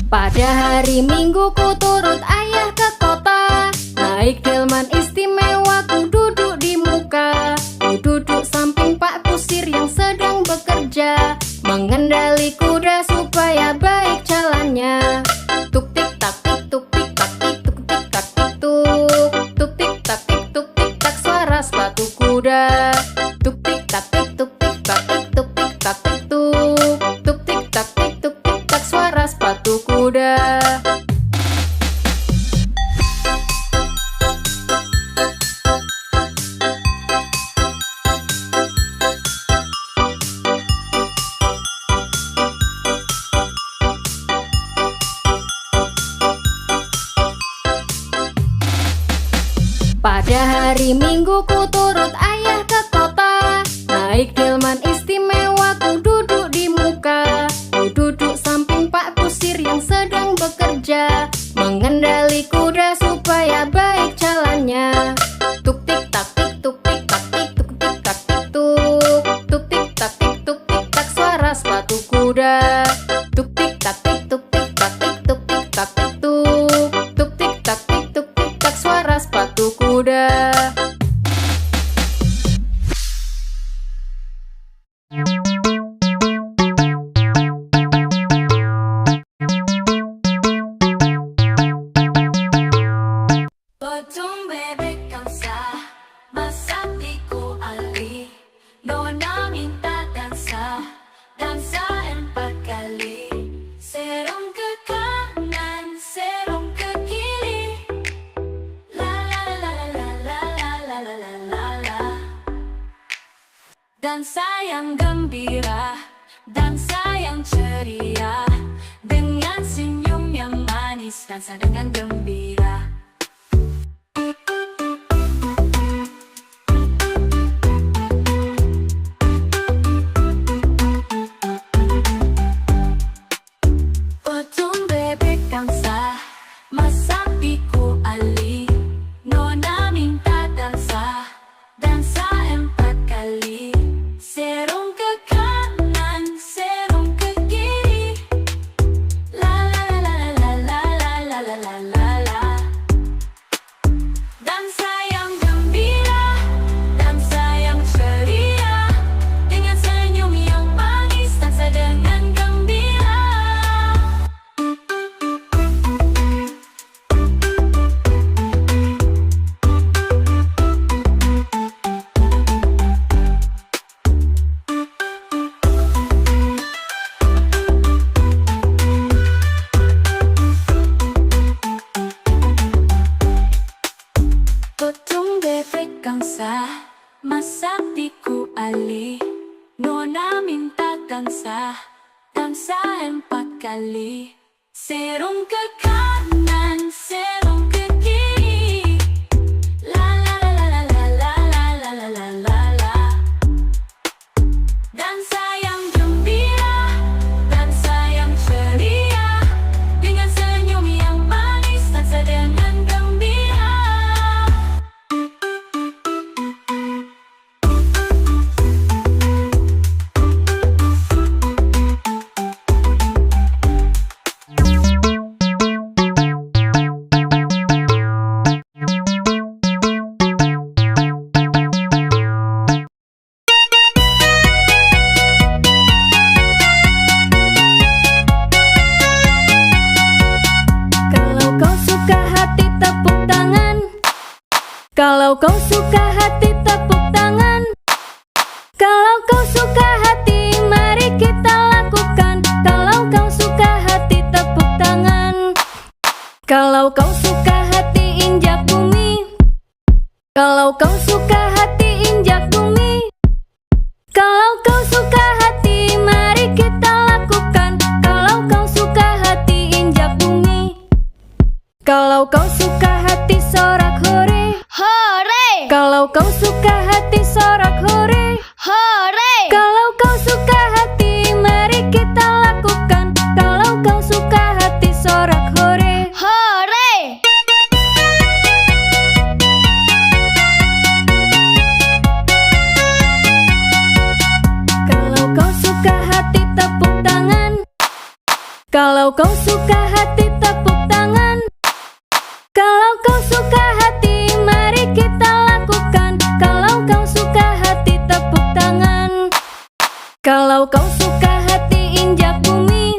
Pada hari Minggu ku turut ayah ke kota. Naik delman istimewa ku duduk di muka. Ku duduk samping Pak Kusir yang sedang bekerja, mengendali kuda supaya baik jalannya. Tuk tik tak tik tuk tik tak tik tuk tik tak tik tuk. Tuk tik tak tik tuk tik tak suara sepatu kuda. Tuk tik tak tik tuk tik tak tik tuk tik tak tik tuk. Tuk tik tak tik tuk tik tak suara sepatu kuda. Pada hari Minggu ku turut ayah ke kota. Naik delman istimewa ku duduk di muka. Ku duduk samping Pak Kusir yang sedang bekerja, mengendali kuda supaya baik jalannya. Tuk tik tak tik tuk tik tak tik tuk tik tak tik tuk. Tuk tik tak tik tuk tik tak suara sepatu kuda. Tuk tik tak tik tuk tik tak tik tuk tik tak tik tuk. Tuk tik tak tik tuk tik tak suara sepatu kuda. Potong bebek angsa, masak tiku ali. Nona minta dansa, dansa 4 kali. Serong ke kanan, serong ke kiri. La la la la la la la la la la la. Dansa yang gembira, dansa yang ceria. Dengan senyum yang manis, dansa dengan gembira. Potong bebek angsa, masak tiku ali. Nona minta dansa, dansa 4 kali. Serong ke kanan, serong ke kiri. La la la la la la la la la la la la. kang sah, masapiku ali. Nona minta dansa 4 kali. Serong ke kanan, serong ke kiri. La la la la la la la la la la la la. Dansa yang gembira, dansa yang ceria, dengan senyum yang manis, dansa dengan gembira. Kalau kau suka hati tepuk tangan. Kalau kau suka hati mari kita lakukan. Kalau kau suka hati tepuk tangan. Kalau kau suka hati injak bumi. Kalau kau suka hati injak bumi. Kalau kau suka hati mari kita lakukan. Kalau kau suka hati injak bumi. Kalau kau suka hati sorak hore. Hore. Kalau kau suka hati sorak hore. Hore. Kalau kau suka hati mari kita lakukan. Kalau kau suka hati sorak hore. Hore. Kalau kau suka hati tepuk tangan. Kalau kau suka hati tepuk tangan. Kalau kau suka hati mari kita lakukan. Kalau kau suka hati tepuk tangan. Kalau kau suka hati injak bumi.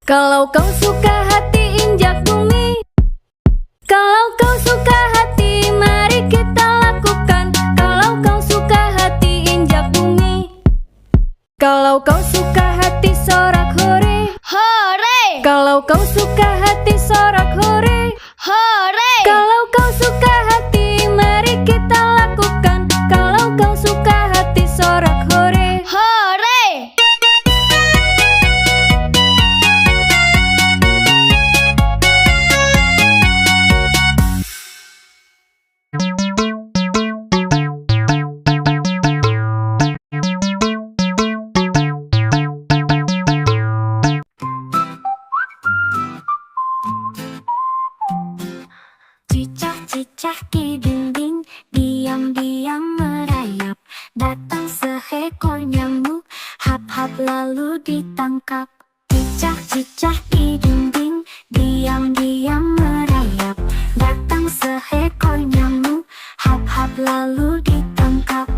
Kalau kau suka hati injak bumi. Kalau kau suka hati mari kita lakukan. Kalau kau suka hati injak bumi. Kalau kau suka hati sorak hore. Hore. Kalau kau suka hati sorak hore. Hore. Kalau kau suka hati mari kita lakukan. Kalau kau suka hati sorak hore. Hore. Cicak-cicak di dinding, diam-diam merayap. Datang seekor nyamuk, hap-hap lalu ditangkap. Cicak-cicak di dinding, diam-diam merayap. Datang seekor nyamuk, hap-hap lalu ditangkap.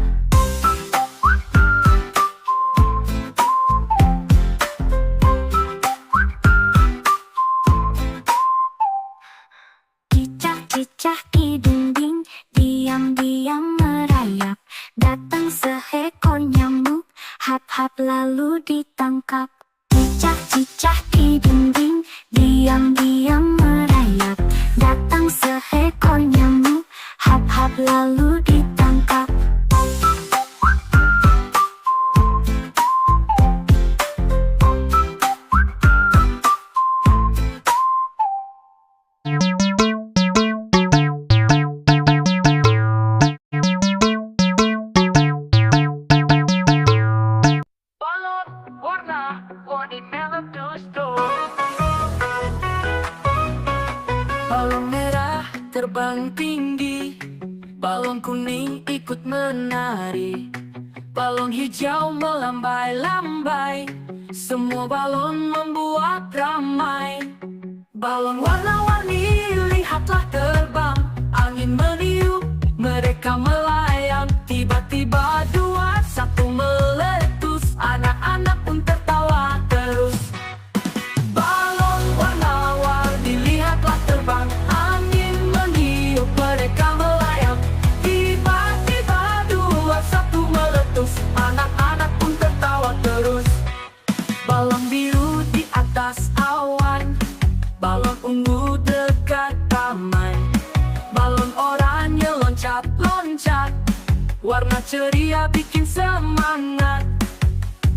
Cicak di dinding, diam-diam merayap. Datang seekor nyamuk, hap-hap lalu ditangkap. Cicak-cicak di dinding, diam-diam merayap. Datang seekor nyamuk, hap-hap lalu ditangkap. Balon merah terbang tinggi, balon kuning ikut menari, balon hijau melambai-lambai, semua balon membuat ramai. Balon warna-warni lihatlah terbang, angin meniup, mereka melayang. Tiba-tiba 2, 1 meletus, anak-anak pun tertawa terus. Balon warna-warni lihatlah terbang, angin meniup, mereka melayang. Tiba-tiba 2, 1 meletus, anak-anak pun tertawa terus. Balon biru di atas awan, balon ungu dekat taman, balon oranye loncat-loncat. loncat, warna ceria bikin semangat.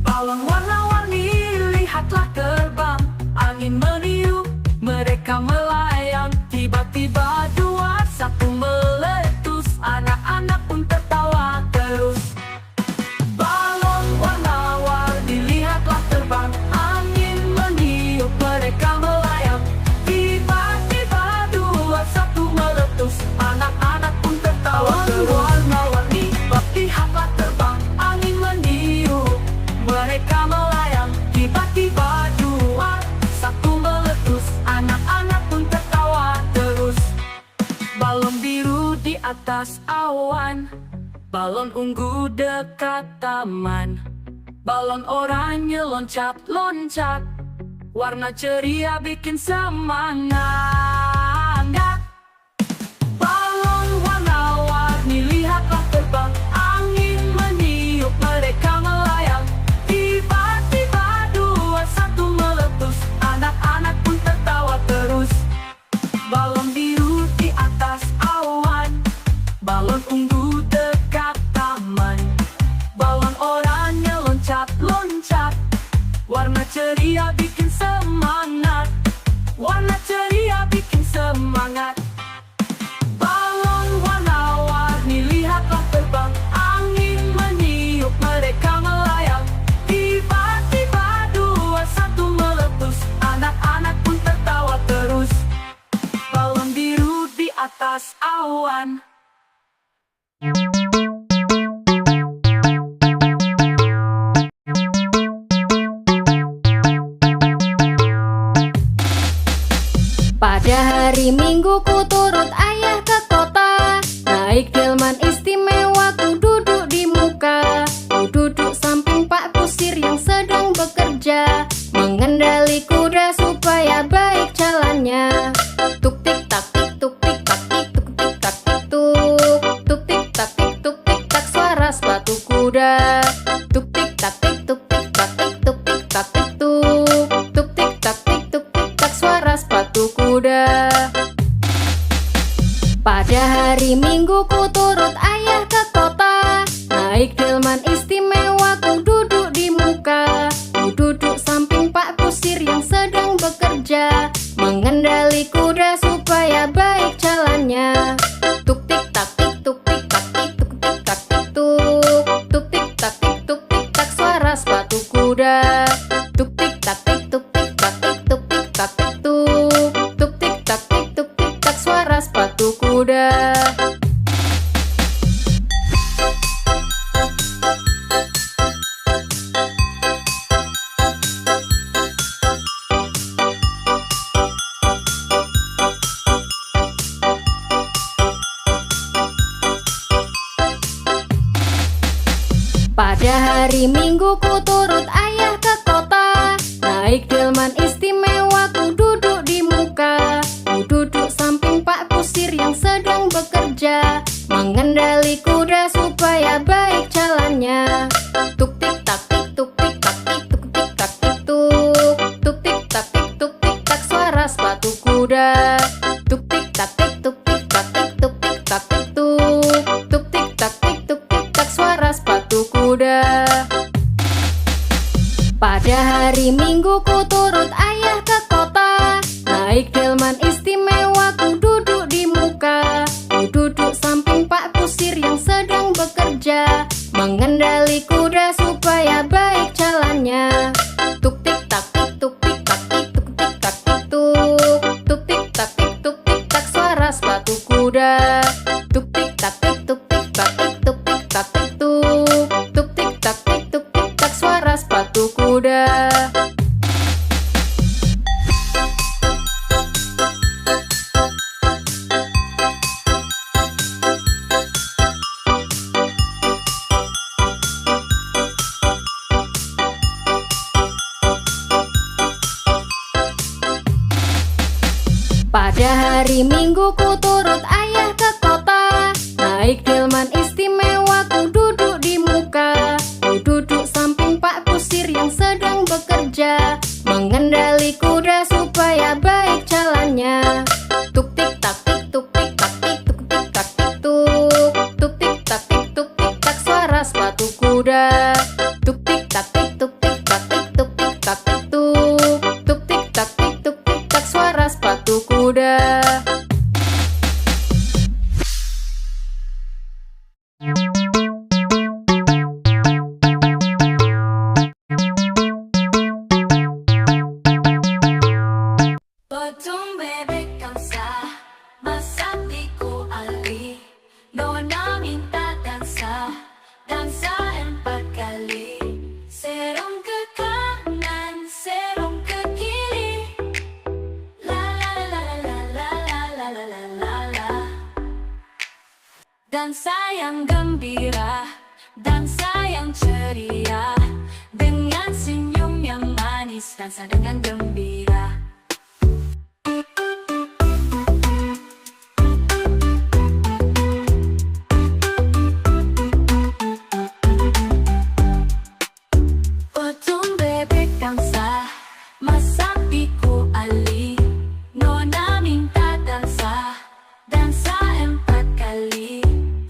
Balon warna-warni lihatlah terbang, angin meniup, mereka melayang. Tiba-tiba dua satu meletus, anak-anak pun tertawa terus. Balon warna-warni lihatlah terbang, angin meniup, mereka melayang. Tiba-tiba dua satu meletus, anak-anak pun tertawa terus. Warna-warni lihatlah terbang, angin meniup, mereka melayang. Tiba-tiba dua satu meletus, anak-anak pun tertawa terus. Balon biru di atas awan, balon ungu dekat taman, balon oranye loncat-loncat, warna ceria bikin semangat. Balon warna-warni lihatlah terbang, angin meniup, mereka melayang. Tiba-tiba dua satu meletus, anak-anak pun tertawa terus. Balon biru di atas awan, balon ungu dekat taman, balon oranye loncat-loncat, warna ceria bikin semangat. Warna ceria bikin semangat. Balon warna-warni lihatlah terbang, angin meniup, mereka melayang. Tiba-tiba dua satu meletus, anak-anak pun tertawa terus. Balon biru di atas awan. Pada hari Minggu ku turut ayah ke kota, naik delman istimewa ku duduk di muka. Ku duduk samping Pak Kusir yang sedang bekerja, mengendali kuda supaya baik jalannya. Tuk tik tak tik tuk tik tak tik tuk tik tak tik tuk. Tuk tik tak tik tuk tik tak suara sepatu kuda. Tuk tik tak tik tuk tik tak tik tuk tik tak tik tuk. Tuk tik tak tik tuk tik tak suara sepatu kuda. Pada hari Minggu ku turut ayah ke kota, naik delman istimewa ku duduk di muka. Ku duduk samping Pak Kusir yang sedang bekerja, mengendali kuda supaya baik jalannya. Tuk tik tak tik tuk tik tak tik tuk tik tak tik tuk. Tuk tik tak tik tuk tik tak suara sepatu kuda. Tuk tik tak tik tuk tik tak tik tuk tik tak tik tuk. Tuk tik tak tik tuk tik tak suara sepatu kuda. Pada hari Minggu ku turut ayah ke kota, naik delman istimewa ku duduk di muka. Ku duduk samping Pak Kusir yang sedang bekerja, mengendali kuda supaya baik jalannya. Tuk tik tak tik tuk tik tak tik tuk tik tak tik tuk. Tuk tik tak tik tuk tik tak suara sepatu kuda. Tuk tik tak tik tuk tik tak tik tuk tik tak tik tuk. Tuk tik tak tik tuk tik tak suara sepatu kuda. Pada hari Minggu ku turut ayah ke kota, naik delman istimewa ku duduk di muka. Ku duduk samping Pak Kusir yang sedang bekerja, mengendali kuda supaya baik jalannya. Tuk tik tak tik tuk tik tak tik tuk tik tak tik tuk. Tuk tik tak tik tuk tik tak suara sepatu kuda. Tuk tik tak tik tuk tik tak tik tuk tik tak tik tuk. Tuk tik tak tik tuk tik tak suara sepatu kuda. Pada hari Minggu ku turut ayah ke kota, naik delman istimewa ku duduk di muka. Ku duduk samping Pak Kusir yang sedang bekerja, mengendali kuda supaya baik jalannya. Tuk tik tak tik tuk tik tak tik tuk tik tak tik tuk. Tuk tik dansa yang gembira, dansa yang ceria, dengan senyum yang manis, dansa dengan gembira. Potong bebek dansa, masak biku ali, nona minta dansa, dansa 4 kali.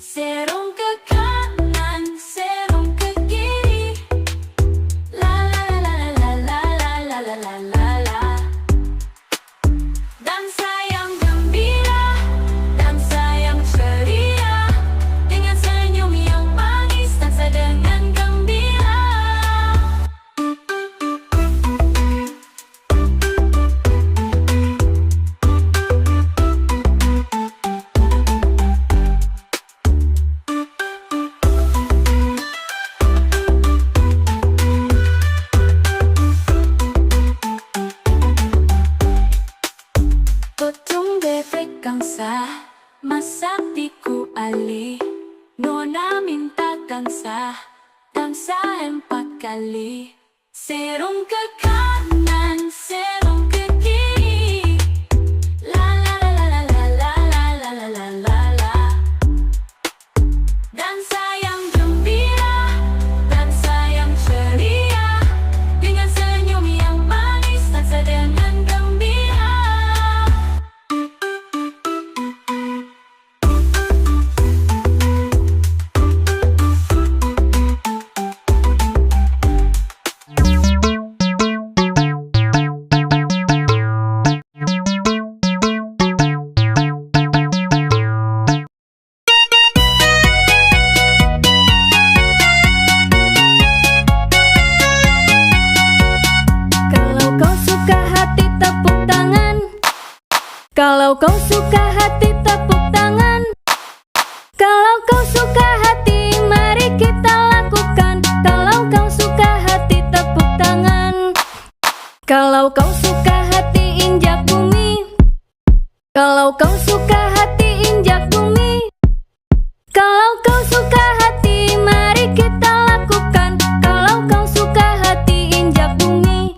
Serong ke kanan, serong ke kiri, la la la la la la la la la la la. Dansa yang gembira, dansa yang ceria, dengan senyum yang manis, dansa dengan gembira. Potong bebek gangsa, masak biku ali, nona minta dansa, dansa 4 kali. Serong ke kanan, serong ke kiri, la la la la la la la la la la la la. Dansa yang gembira, dansa yang ceria, dengan senyum yang manis, dansa dengan gembira. Kalau kau suka hati tepuk tangan. Kalau kau suka hati mari kita lakukan. Kalau kau suka hati tepuk tangan. Kalau kau suka hati injak bumi. Kalau kau suka hati injak bumi. Kalau kau suka hati mari kita lakukan. Kalau kau suka hati injak bumi.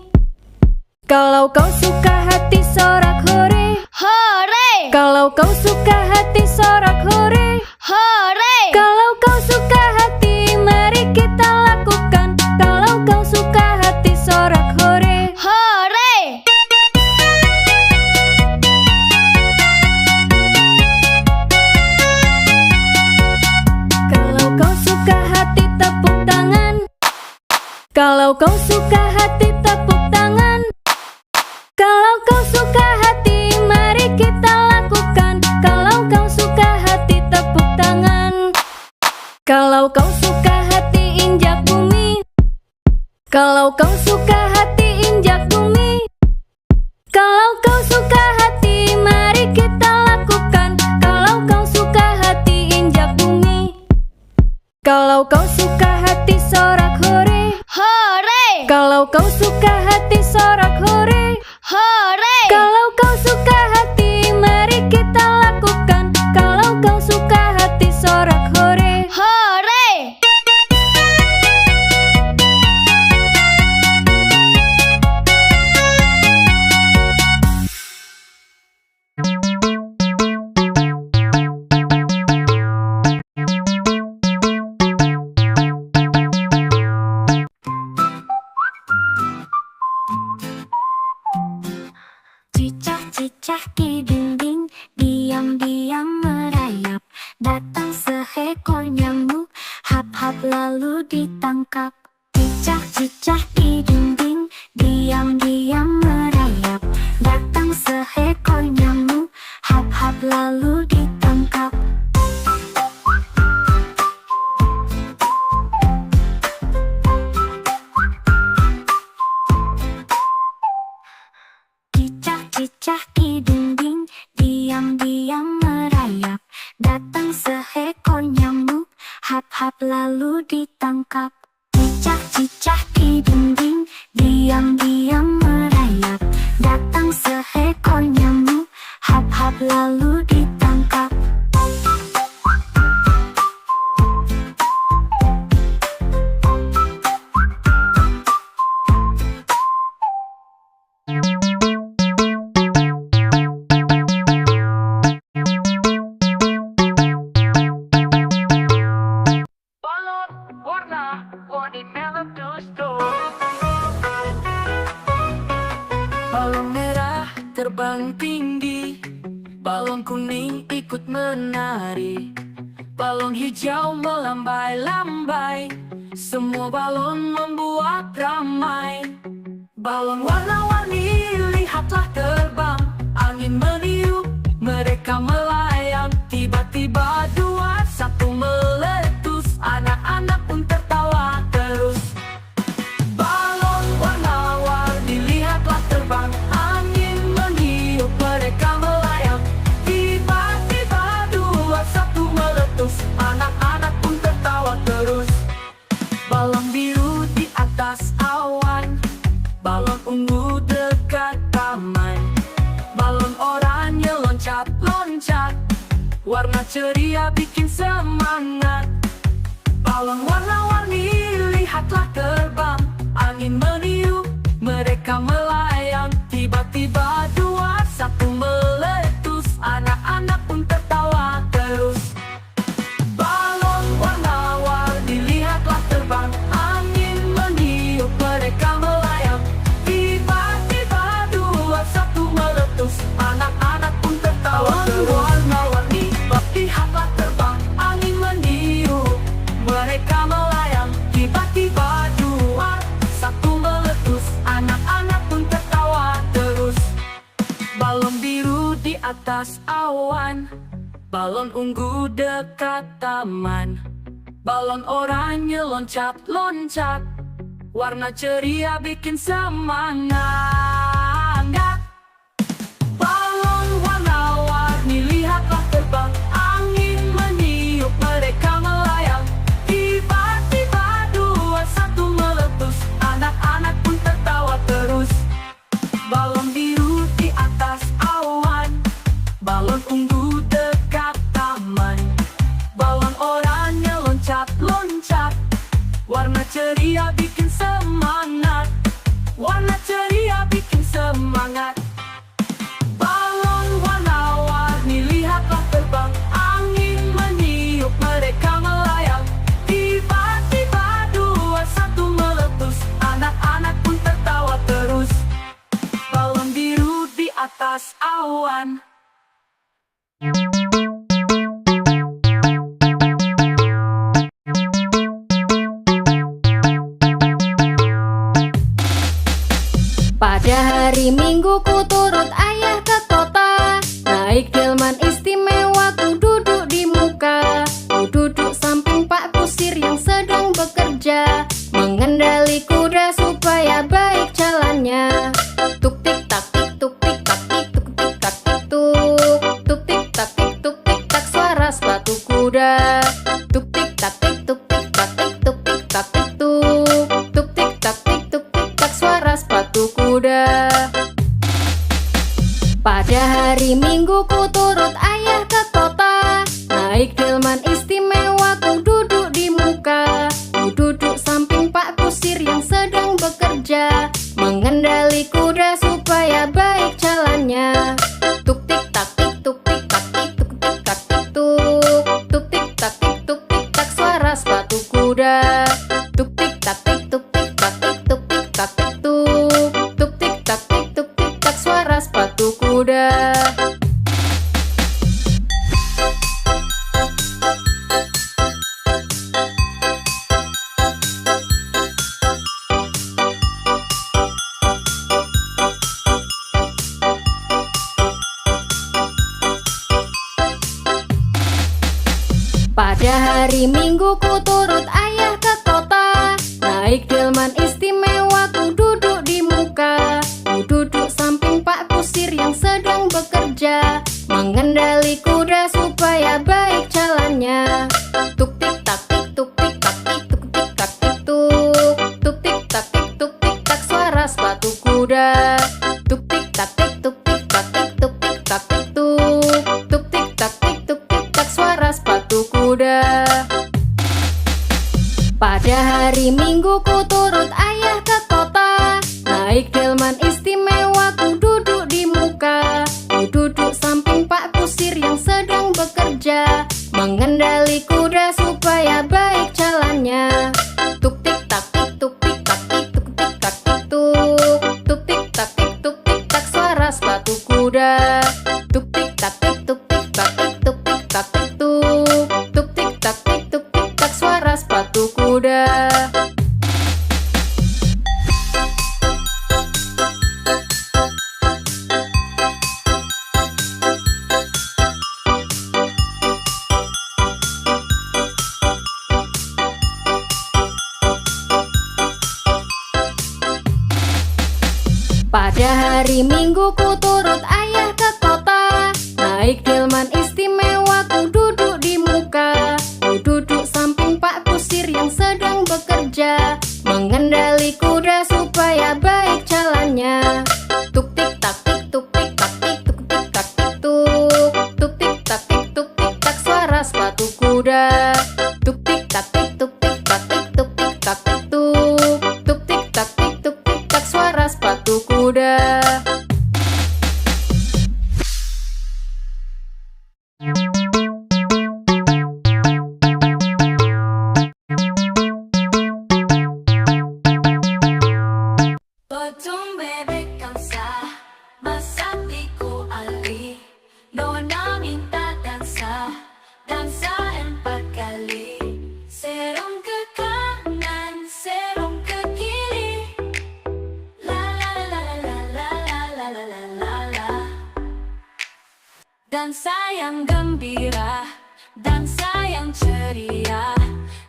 Kalau kau suka hati sorak hore. Hore, Kalau kau suka hati sorak hore. hore, Kalau kau suka hati mari kita lakukan. Kalau kau suka hati sorak hore. hore. Kalau kau suka hati tepuk tangan. Kalau kau suka hati tepuk tangan. Kalau kau suka hati mari kita lakukan. Kalau kau suka hati tepuk tangan. Kalau kau suka hati injak bumi. Kalau kau suka hati injak bumi. Kalau kau suka hati mari kita lakukan. Kalau kau suka hati injak bumi. Kalau kau suka hati sorak hore. Hore, Kalau kau suka hati sorak hore. hore. Kalau kau suka hati mari kita lakukan. Kalau kau suka hati sorak hore. Hore. Cicak-cicak di dinding, diam-diam merayap. Datang seekor nyamuk, hap-hap lalu ditangkap. Cicak-cicak di dinding, diam-diam merayap. Datang seekor nyamuk, hap-hap lalu ditangkap. Cicak di dinding, diam-diam merayap. Datang seekor nyamuk, hap-hap lalu ditangkap. Cicak-cicak di dinding, diam-diam merayap. Datang seekor nyamuk, hap-hap lalu ditangkap. Balon hijau melambai-lambai, semua balon membuat ramai. Balon warna-warni lihatlah terbang, angin meniup, mereka melayang. Tiba-tiba dua satu meletus, anak-anak pun tertawa terus. Balon warna-warni lihatlah terbang, angin meniup, mereka melayang. Tiba-tiba dua satu meletus, anak-anak pun tertawa terus. Balon biru di atas awan, balon ungu dekat taman, balon oranye loncat-loncat, warna ceria bikin semangat. Balon warna-warni lihatlah terbang, angin meniup, mereka melayang. Tiba-tiba dua satu meletus, anak-anak pun tertawa terus. Balon warna-warni lihatlah terbang, angin meniup, mereka melayang. Tiba-tiba dua satu meletus, anak-anak pun tertawa terus. Warna-warni lihatlah terbang, angin meniup, mereka melayang. Tiba-tiba dua satu meletus, anak-anak pun tertawa terus. Balon biru di atas awan, balon ungu dekat taman, balon oranye loncat-loncat, warna ceria bikin semangat. Balon warna-warni lihatlah terbang, angin meniup, mereka melayang. Tiba-tiba dua satu meletus, anak-anak pun tertawa terus. Balon biru di atas awan, balon ungu dekat taman, balon oranye loncat-loncat, warna ceria bikin semangat. Warna ceria bikin semangat. Balon warna-warni lihatlah terbang, angin meniup, mereka melayang. Tiba-tiba dua satu meletus, anak-anak pun tertawa terus. Balon biru di atas awan. Pada hari Minggu ku turut ayah ke kota, naik delman istimewa ku duduk di muka. Ku duduk samping Pak Kusir yang sedang bekerja, mengendali kuda supaya baik jalannya. Tuk tik tak tik tuk tik tak tik tuk tik tak tik tuk. Tuk tik tak tik tuk tik tak suara sepatu kuda. Tuk tik tak tik tuk tik tak tik tuk tik tak tik tuk. Tuk tik tak tik tuk tik tak suara sepatu kuda. Pada hari Minggu ku turut ayah ke kota, naik delman istimewa ku duduk di muka. Ku duduk samping Pak Kusir yang sedang bekerja, mengendali kuda supaya baik jalannya. Tuk tik tak tik tuk tik tak tik tuk tik tak tik tuk. Tuk tik tak tik tuk tik tak suara sepatu kuda. Tuk tik tak tik tuk tik tak tik tuk tik tak tik tuk. Tuk tik tak tik tuk tik tak suara sepatu kuda. Pada hari Minggu ku turut ayah ke kota, naik delman istimewa ku duduk di muka. Ku duduk samping Pak Kusir yang sedang bekerja, mengendali kuda supaya baik jalannya. Tuk tik tak tik tuk tik tak tik tuk tik tak tik tuk. Tuk tik tak tik tuk tik tak suara sepatu kuda. Tuk tik tak tik tuk tik tak tik tuk tik tak tik tuk. Tuk tik tak tik tuk tik tak suara sepatu kuda. Pada hari Minggu ku turut ayah ke kota, naik delman istimewa ku duduk di muka. Ku duduk samping Pak Kusir yang sedang bekerja, mengendali kuda supaya baik jalannya. Tuk tik tak tik tuk tik tak tik tuk tik tak tik tuk. Tuk tik tak tik tuk tik tak suara sepatu kuda. Tuk tik tak tik tuk tik tak tik tuk tik tak tik tuk. Tuk tik Pada hari Minggu ku turut ayah ke kota. Naik delman istimewa ku duduk di muka. Ku duduk samping Pak Kusir yang sedang bekerja, mengendali kuda supaya baik jalannya. Tuk tik tak tik tuk tik tak tik tuk tik tak tik tuk. Tuk tik tak tik tuk tik tak suara sepatu kuda. Tuk tik tak tik tuk tik tak tik tuk tik tak tik tuk. Tuk tik tak tik tuk tik tak suara sepatu kuda. Potong bebek angsa, masak di ku ali. Nona minta dansa, dansa 4 kali. Serong ke kanan, serong ke kiri. La la la la la la la la la la la. Dansa yang gembira, dansa yang ceria.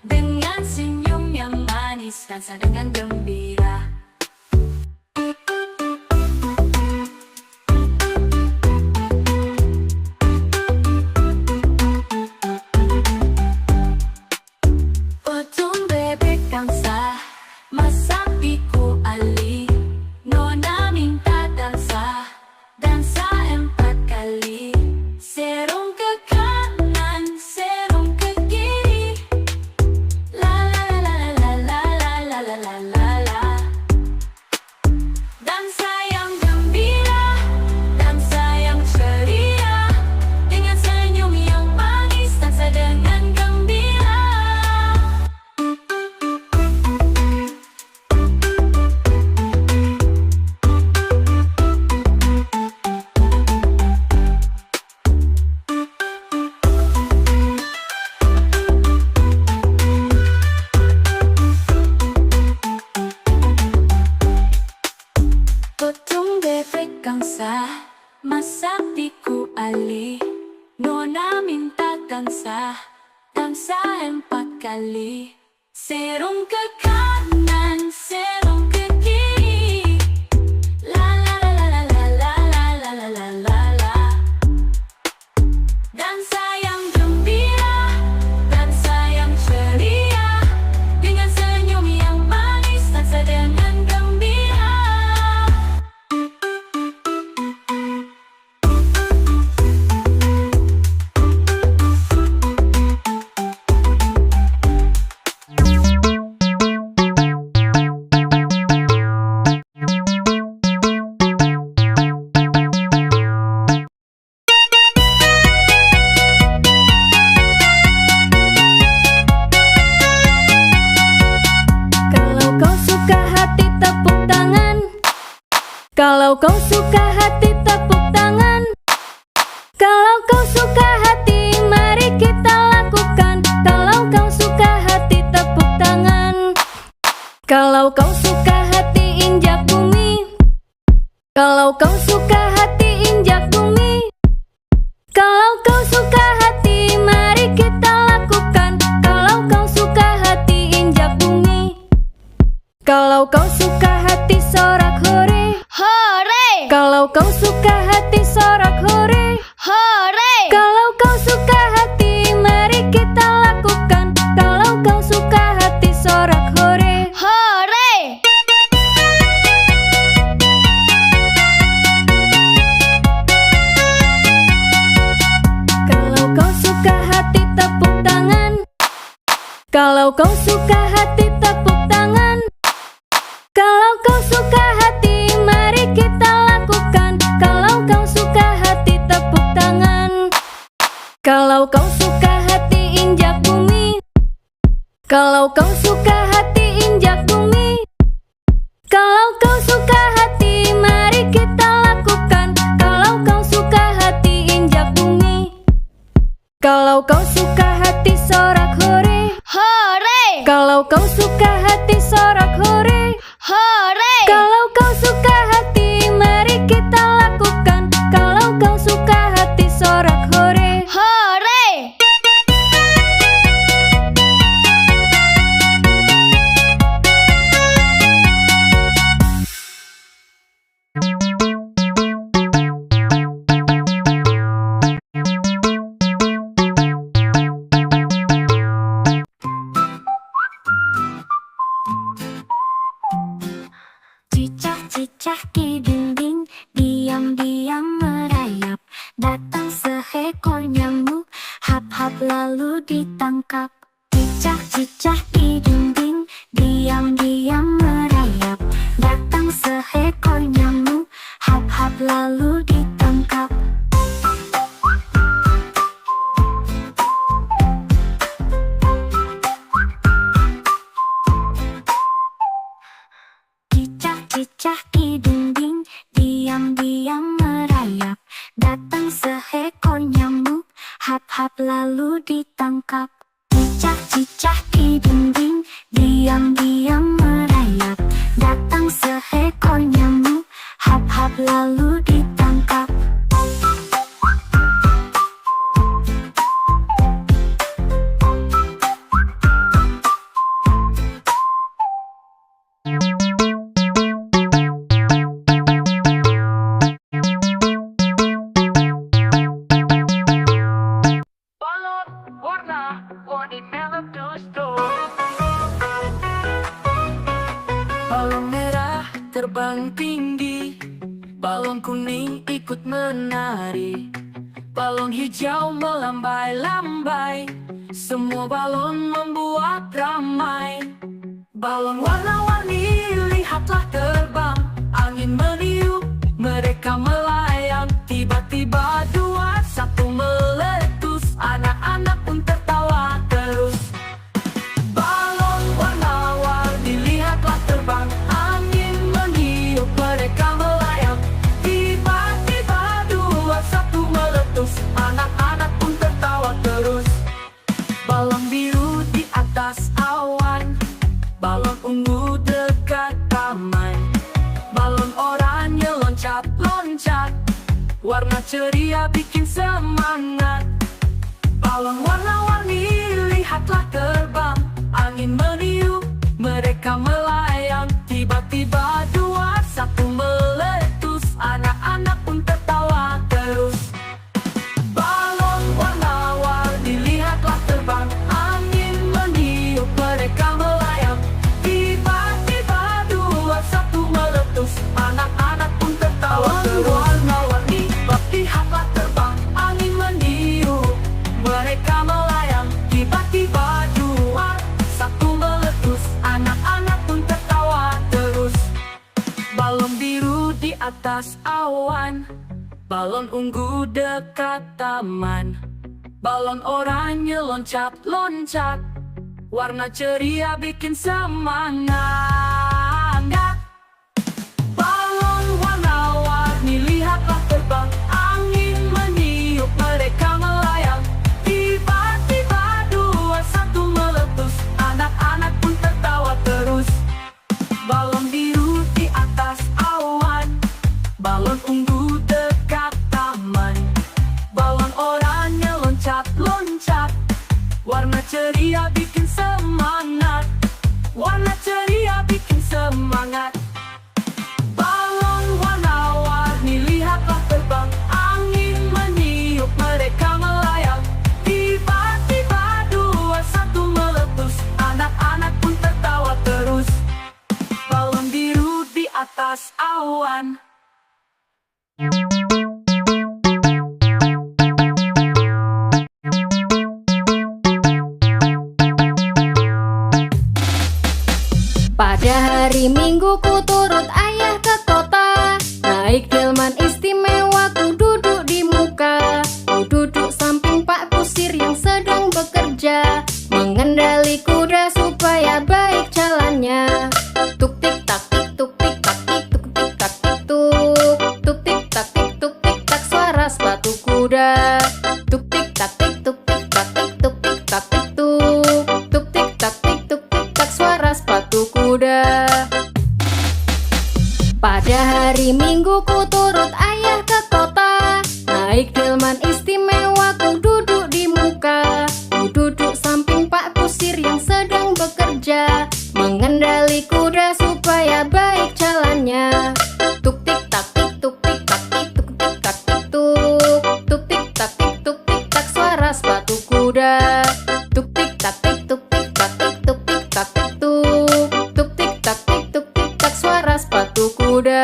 Dengan senyum yang manis, dansa dengan gembira. Potong bebek angsa, masak di ku ali. Nona minta dansa, dansa 4 kali. Serong ke kanan, serong ke kiri. La la la la la la la la la la la. Dansa yang gembira, dansa yang ceria. Dengan senyum yang manis, dansa dengan gembira. Potong bebek angsa, masak di ku ali. Nona minta dansa, dansa 4 kali. Serong ke kanan, serong ke kiri. La la la la la la la la la la la la. Dansa yang gembira, dansa yang ceria. Dengan senyum yang manis, dansa dengan gembira. Kalau kau suka hati tepuk tangan. Kalau kau suka hati mari kita lakukan. Kalau kau suka hati tepuk tangan. Kalau kau suka hati injak bumi. Kalau kau suka hati injak bumi. Kalau kau suka hati mari kita lakukan. Kalau kau suka hati injak bumi. Kalau kau suka hati sorak hore. Hore! Kalau kau suka hati sorak hore. Hore! Kalau kau suka hati mari kita lakukan. Kalau kau suka hati sorak hore. Hore! Kalau kau suka hati tepuk tangan. Kalau kau suka hati tepuk tangan. Kalau kau suka hati mari kita lakukan. Kalau kau suka hati tepuk tangan. Kalau kau suka hati injak bumi. Kalau kau suka hati injak bumi. Kalau kau suka hati mari kita lakukan. Kalau kau suka hati injak bumi. Kalau kau suka hati sorak hore. Hore! Kalau kau suka hati sorak hore. Hore! Kalau kau suka hati mari kita lakukan. Kalau kau suka hati sorak hore. Hore! Thank you. lalu ditangkap. Cicak-cicak di dinding, diam-diam merayap. Datang seekor nyamuk, hap-hap lalu ditangkap. Cicak-cicak di dinding, diam-diam merayap. Datang seekor nyamuk, hap-hap lalu ditangkap. Cicak-cicak di dinding, diam-diam merayap. Datang seekor nyamuk, hap-hap lalu ditangkap. Balon warna-warni meletus-tus. Balon merah terbang tinggi, balon kuning ikut menari, balon hijau melambai-lambai, semua balon membuat ramai. Balon warna-warni lihatlah terbang, angin meniup, mereka melayang. Tiba-tiba dua satu meletus, anak-anak pun tertawa terus. Balon warna-warni lihatlah terbang, angin meniup, mereka melayang. Tiba-tiba dua satu meletus, anak-anak pun tertawa terus. Balon biru di atas awan, balon ungu dekat taman, balon oranye loncat-loncat, warna ceria bikin semangat. Balon warna-warni lihatlah terbang, angin meniup, mereka melayang. Tiba-tiba dua satu meletus, anak-anak pun tertawa terus. Balon warna-warni lihatlah terbang, angin meniup, mereka melayang. Tiba-tiba dua satu meletus, anak-anak pun tertawa terus. Warna-warni lihatlah terbang, angin meniup, mereka melayang. Tiba-tiba dua satu meletus, anak-anak pun tertawa terus. Balon biru di atas awan, balon ungu dekat taman, balon oranye loncat-loncat, warna ceria bikin semangat. Balon warna-warni lihatlah terbang, angin meniup, mereka melayang. Tiba-tiba dua satu meletus, anak-anak pun tertawa terus. Balon biru di atas awan, balon ungu dekat taman, balon oranye loncat-loncat, warna ceria bikin semangat. Warna ceria bikin semangat. Balon warna-warni lihatlah terbang, angin meniup, mereka melayang. Tiba-tiba dua satu meletus, anak-anak pun tertawa terus. Balon biru di atas awan. Pada hari Minggu ku turut ayah ke kota, naik delman istimewa ku duduk di muka. Ku duduk samping Pak Kusir yang sedang bekerja, mengendali kuda supaya baik jalannya. Tuk tik tak tik tuk tik tak tik tuk tik tak tik tuk. Tuk tik tak tik tuk tik tak suara sepatu kuda. Tuk tik tak tik tuk tik tak tik tuk tik tak tik tuk. Tuk tik tak tik tuk tik tak suara sepatu kuda. Pada hari Minggu ku turut ayah ke kota, naik delman istimewa ku duduk di muka. Ku duduk samping Pak Kusir yang sedang bekerja, mengendali kuda supaya baik jalannya. Tuk tik tak tik tuk tik tak tik tuk tik tak tik tuk. Tuk tik tak tik tuk tik tak suara sepatu kuda. Tuk tik tak tik tuk tik tak tik tuk tik tak tik tuk. Tuk tik tak tik tuk tik tak suara sepatu kuda.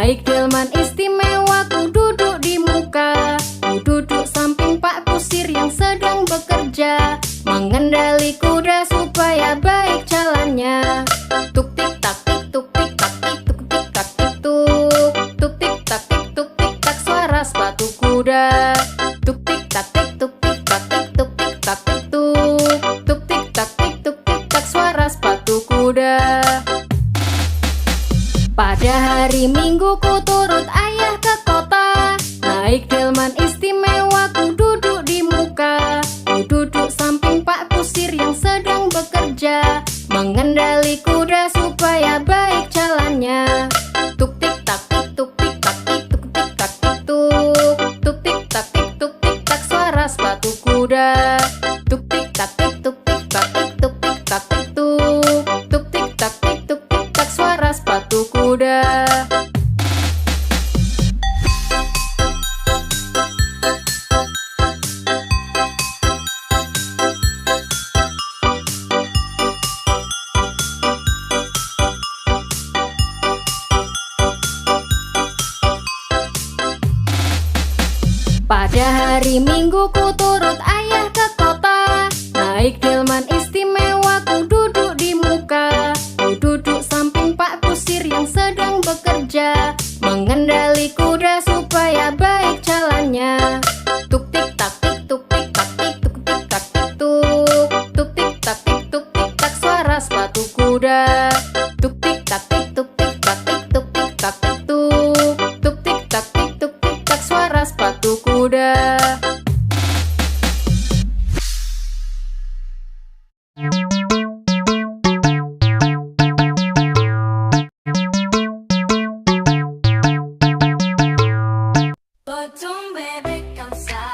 Naik delman istimewa, ku duduk di muka. Ku duduk samping Pak Kusir yang sedang bekerja, mengendali kuda supaya baik jalannya. Tuk tik tak tik tuk tik tak tik tuk tik tak tik tuk. Tuk tik tak tik tuk tik tak suara sepatu kuda. Tuk tik tak tik tuk tik tak tik tuk tik tak tik tuk. Tuk tik tak tik tuk tik tak suara sepatu kuda. Pada hari Minggu ku turut ayah ke kota. Naik delman istimewa, ku duduk di muka. Ku duduk samping Pak Kusir yang sedang bekerja, mengendali kuda supaya baik jalannya. Tuk tik tak tik tuk tik tak tik tuk tik tak tik tuk. Tuk tik tak tik tuk tik tak suara sepatu kuda. Tuk tik tak tik tuk tik tak tik tuk tik tak tik tuk. Tuk tik tak tik tuk tik tak suara sepatu kuda. Pada hari Minggu ku turut ayah ke kota. Naik delman istimewa, ku duduk di muka. Ku duduk samping Pak Kusir yang sedang bekerja, mengendali kuda supaya baik jalannya. Tuk tik tak tik tuk tik tak tik tuk tik tak tik tuk. Tuk tik tak tik tuk tik tak suara sepatu kuda. Tuk tik tak tik tuk tik tak tik tuk tik tak tik tuk. Tuk tik tak tik tuk tik tak suara sepatu kuda. Potong bebek kamsa,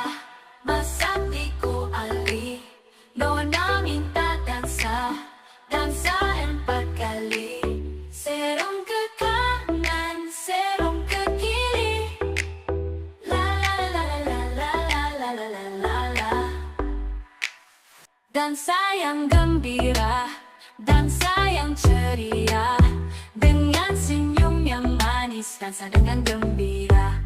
masak di ku ali. Nona minta dansa, dansa 4 kali. Serong ke kanan, serong ke kiri. La la la la la la la la la la la. Dansa yang gembira, dansa yang ceria, dengan senyum yang manis, dansa dengan gembira.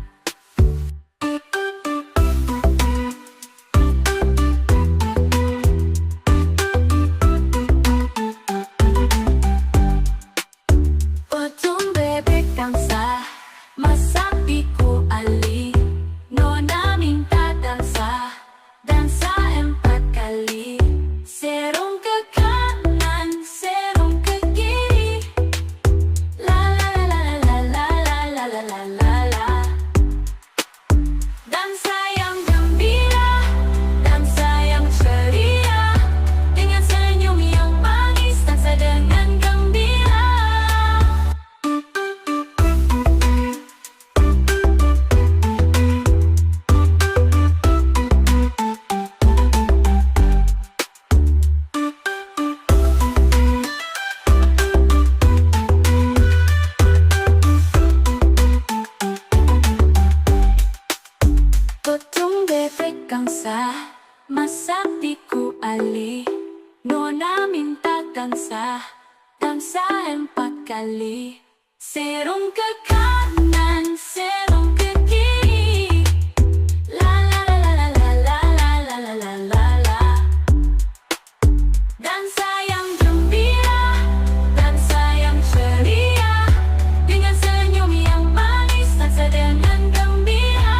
Potong bebek dansa, masak di ku ali. Nona minta dansa, dansa 4 kali. Serong ke kanan, serong ke kiri. La la la la la la la la la la la. Dansa yang gembira, dansa yang ceria, dengan senyum yang manis, dansa dengan gembira. Potong bebek kamsa, masak di ku ali. Nona minta dansa, dansa 4 kali. Serong ke kanan, serong ke kiri. La la la la la la la la la la la la. Dansa yang gembira, dansa yang ceria, dengan senyum yang manis, dansa dengan gembira.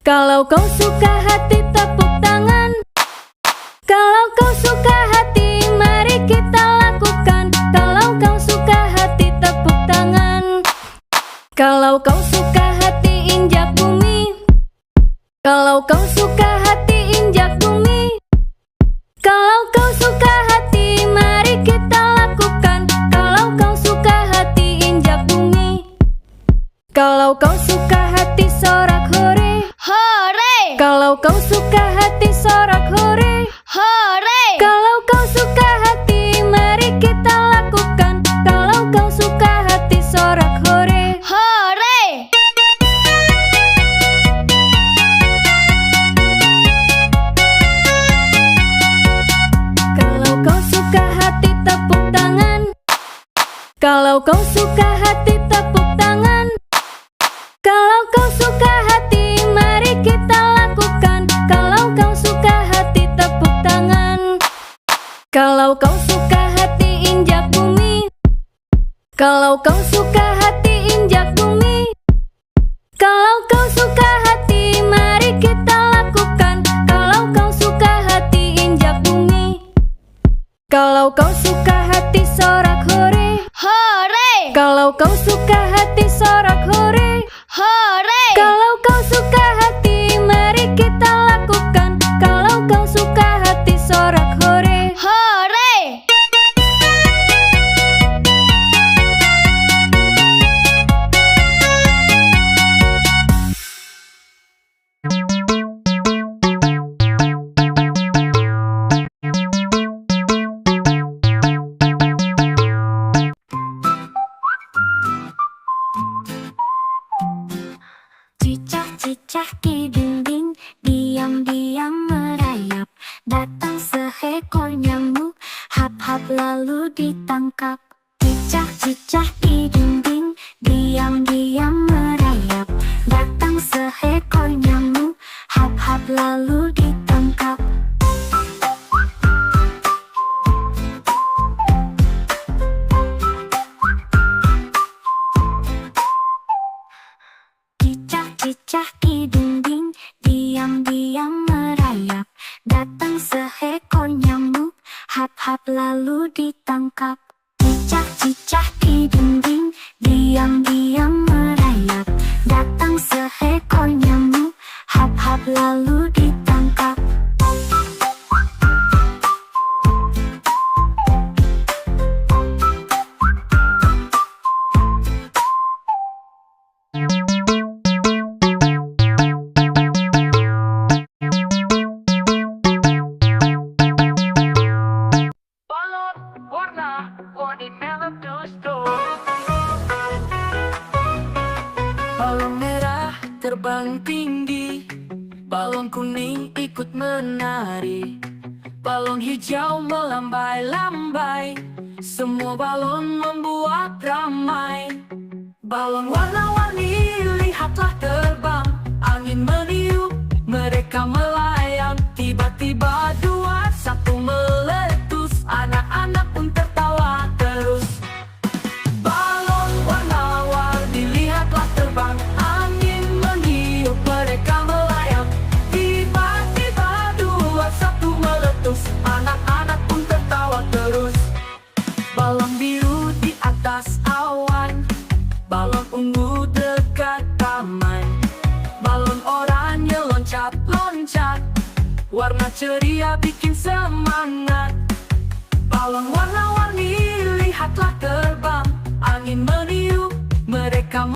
Kalau kau suka hati tepuk tangan. Kalau kau suka hati mari kita lakukan. Kalau kau suka hati tepuk tangan. Kalau kau suka hati injak bumi. Kalau kau suka hati injak bumi. Kalau kau suka hati mari kita lakukan. Kalau kau suka hati injak bumi. Kalau kau suka hati sorak hore. Hore, Kalau kau suka hati sorak hore. hore, Kalau kau suka hati mari kita lakukan. Kalau kau suka hati sorak hore. hore, Kalau kau suka hati tepuk tangan. Kalau kau suka hati tepuk tangan. Kalau kau suka hati mari kita lakukan. Kalau kau suka hati tepuk tangan. Kalau kau suka hati injak bumi. Kalau kau suka hati injak bumi. Kalau kau suka hati mari kita lakukan. Kalau kau suka hati injak bumi. Kalau kau suka hati sorak hore. hore, Kalau kau suka hati sorak hore. hore, Kalau kau suka hati mari kita lakukan. Kalau kau suka hati sorak hore. hore. Cicak-cicak di dinding, diam-diam merayap. Datang seekor nyamuk, hap-hap lalu ditangkap. Cicak-cicak di dinding, diam-diam merayap. Datang seekor nyamuk, hap-hap lalu ditangkap. Cicak-cicak di dinding, diam-diam merayap. Datang seekor nyamuk, hap-hap lalu ditangkap. Cicak-cicak di dinding, diam-diam merayap. Datang seekor nyamuk, hap-hap lalu ditangkap. Balon warna-warni meletus-tus. Balon merah terbang tinggi, balon kuning ikut menari, balon hijau melambai-lambai, semua balon membuat ramai. Balon warna-warni lihatlah terbang, angin meniup, mereka melayang. Tiba-tiba dua satu meletus, anak-anak pun tertawa terus. Balon warna-warni lihatlah terbang, angin meniup, mereka melayang. Tiba-tiba dua satu meletus, anak-anak pun tertawa terus. Balon biru di atas awan, balon ungu dekat taman, balon oranye loncat-loncat, warna ceria bikin semangat. Balon warna-warni lihatlah terbang, angin meniup, mereka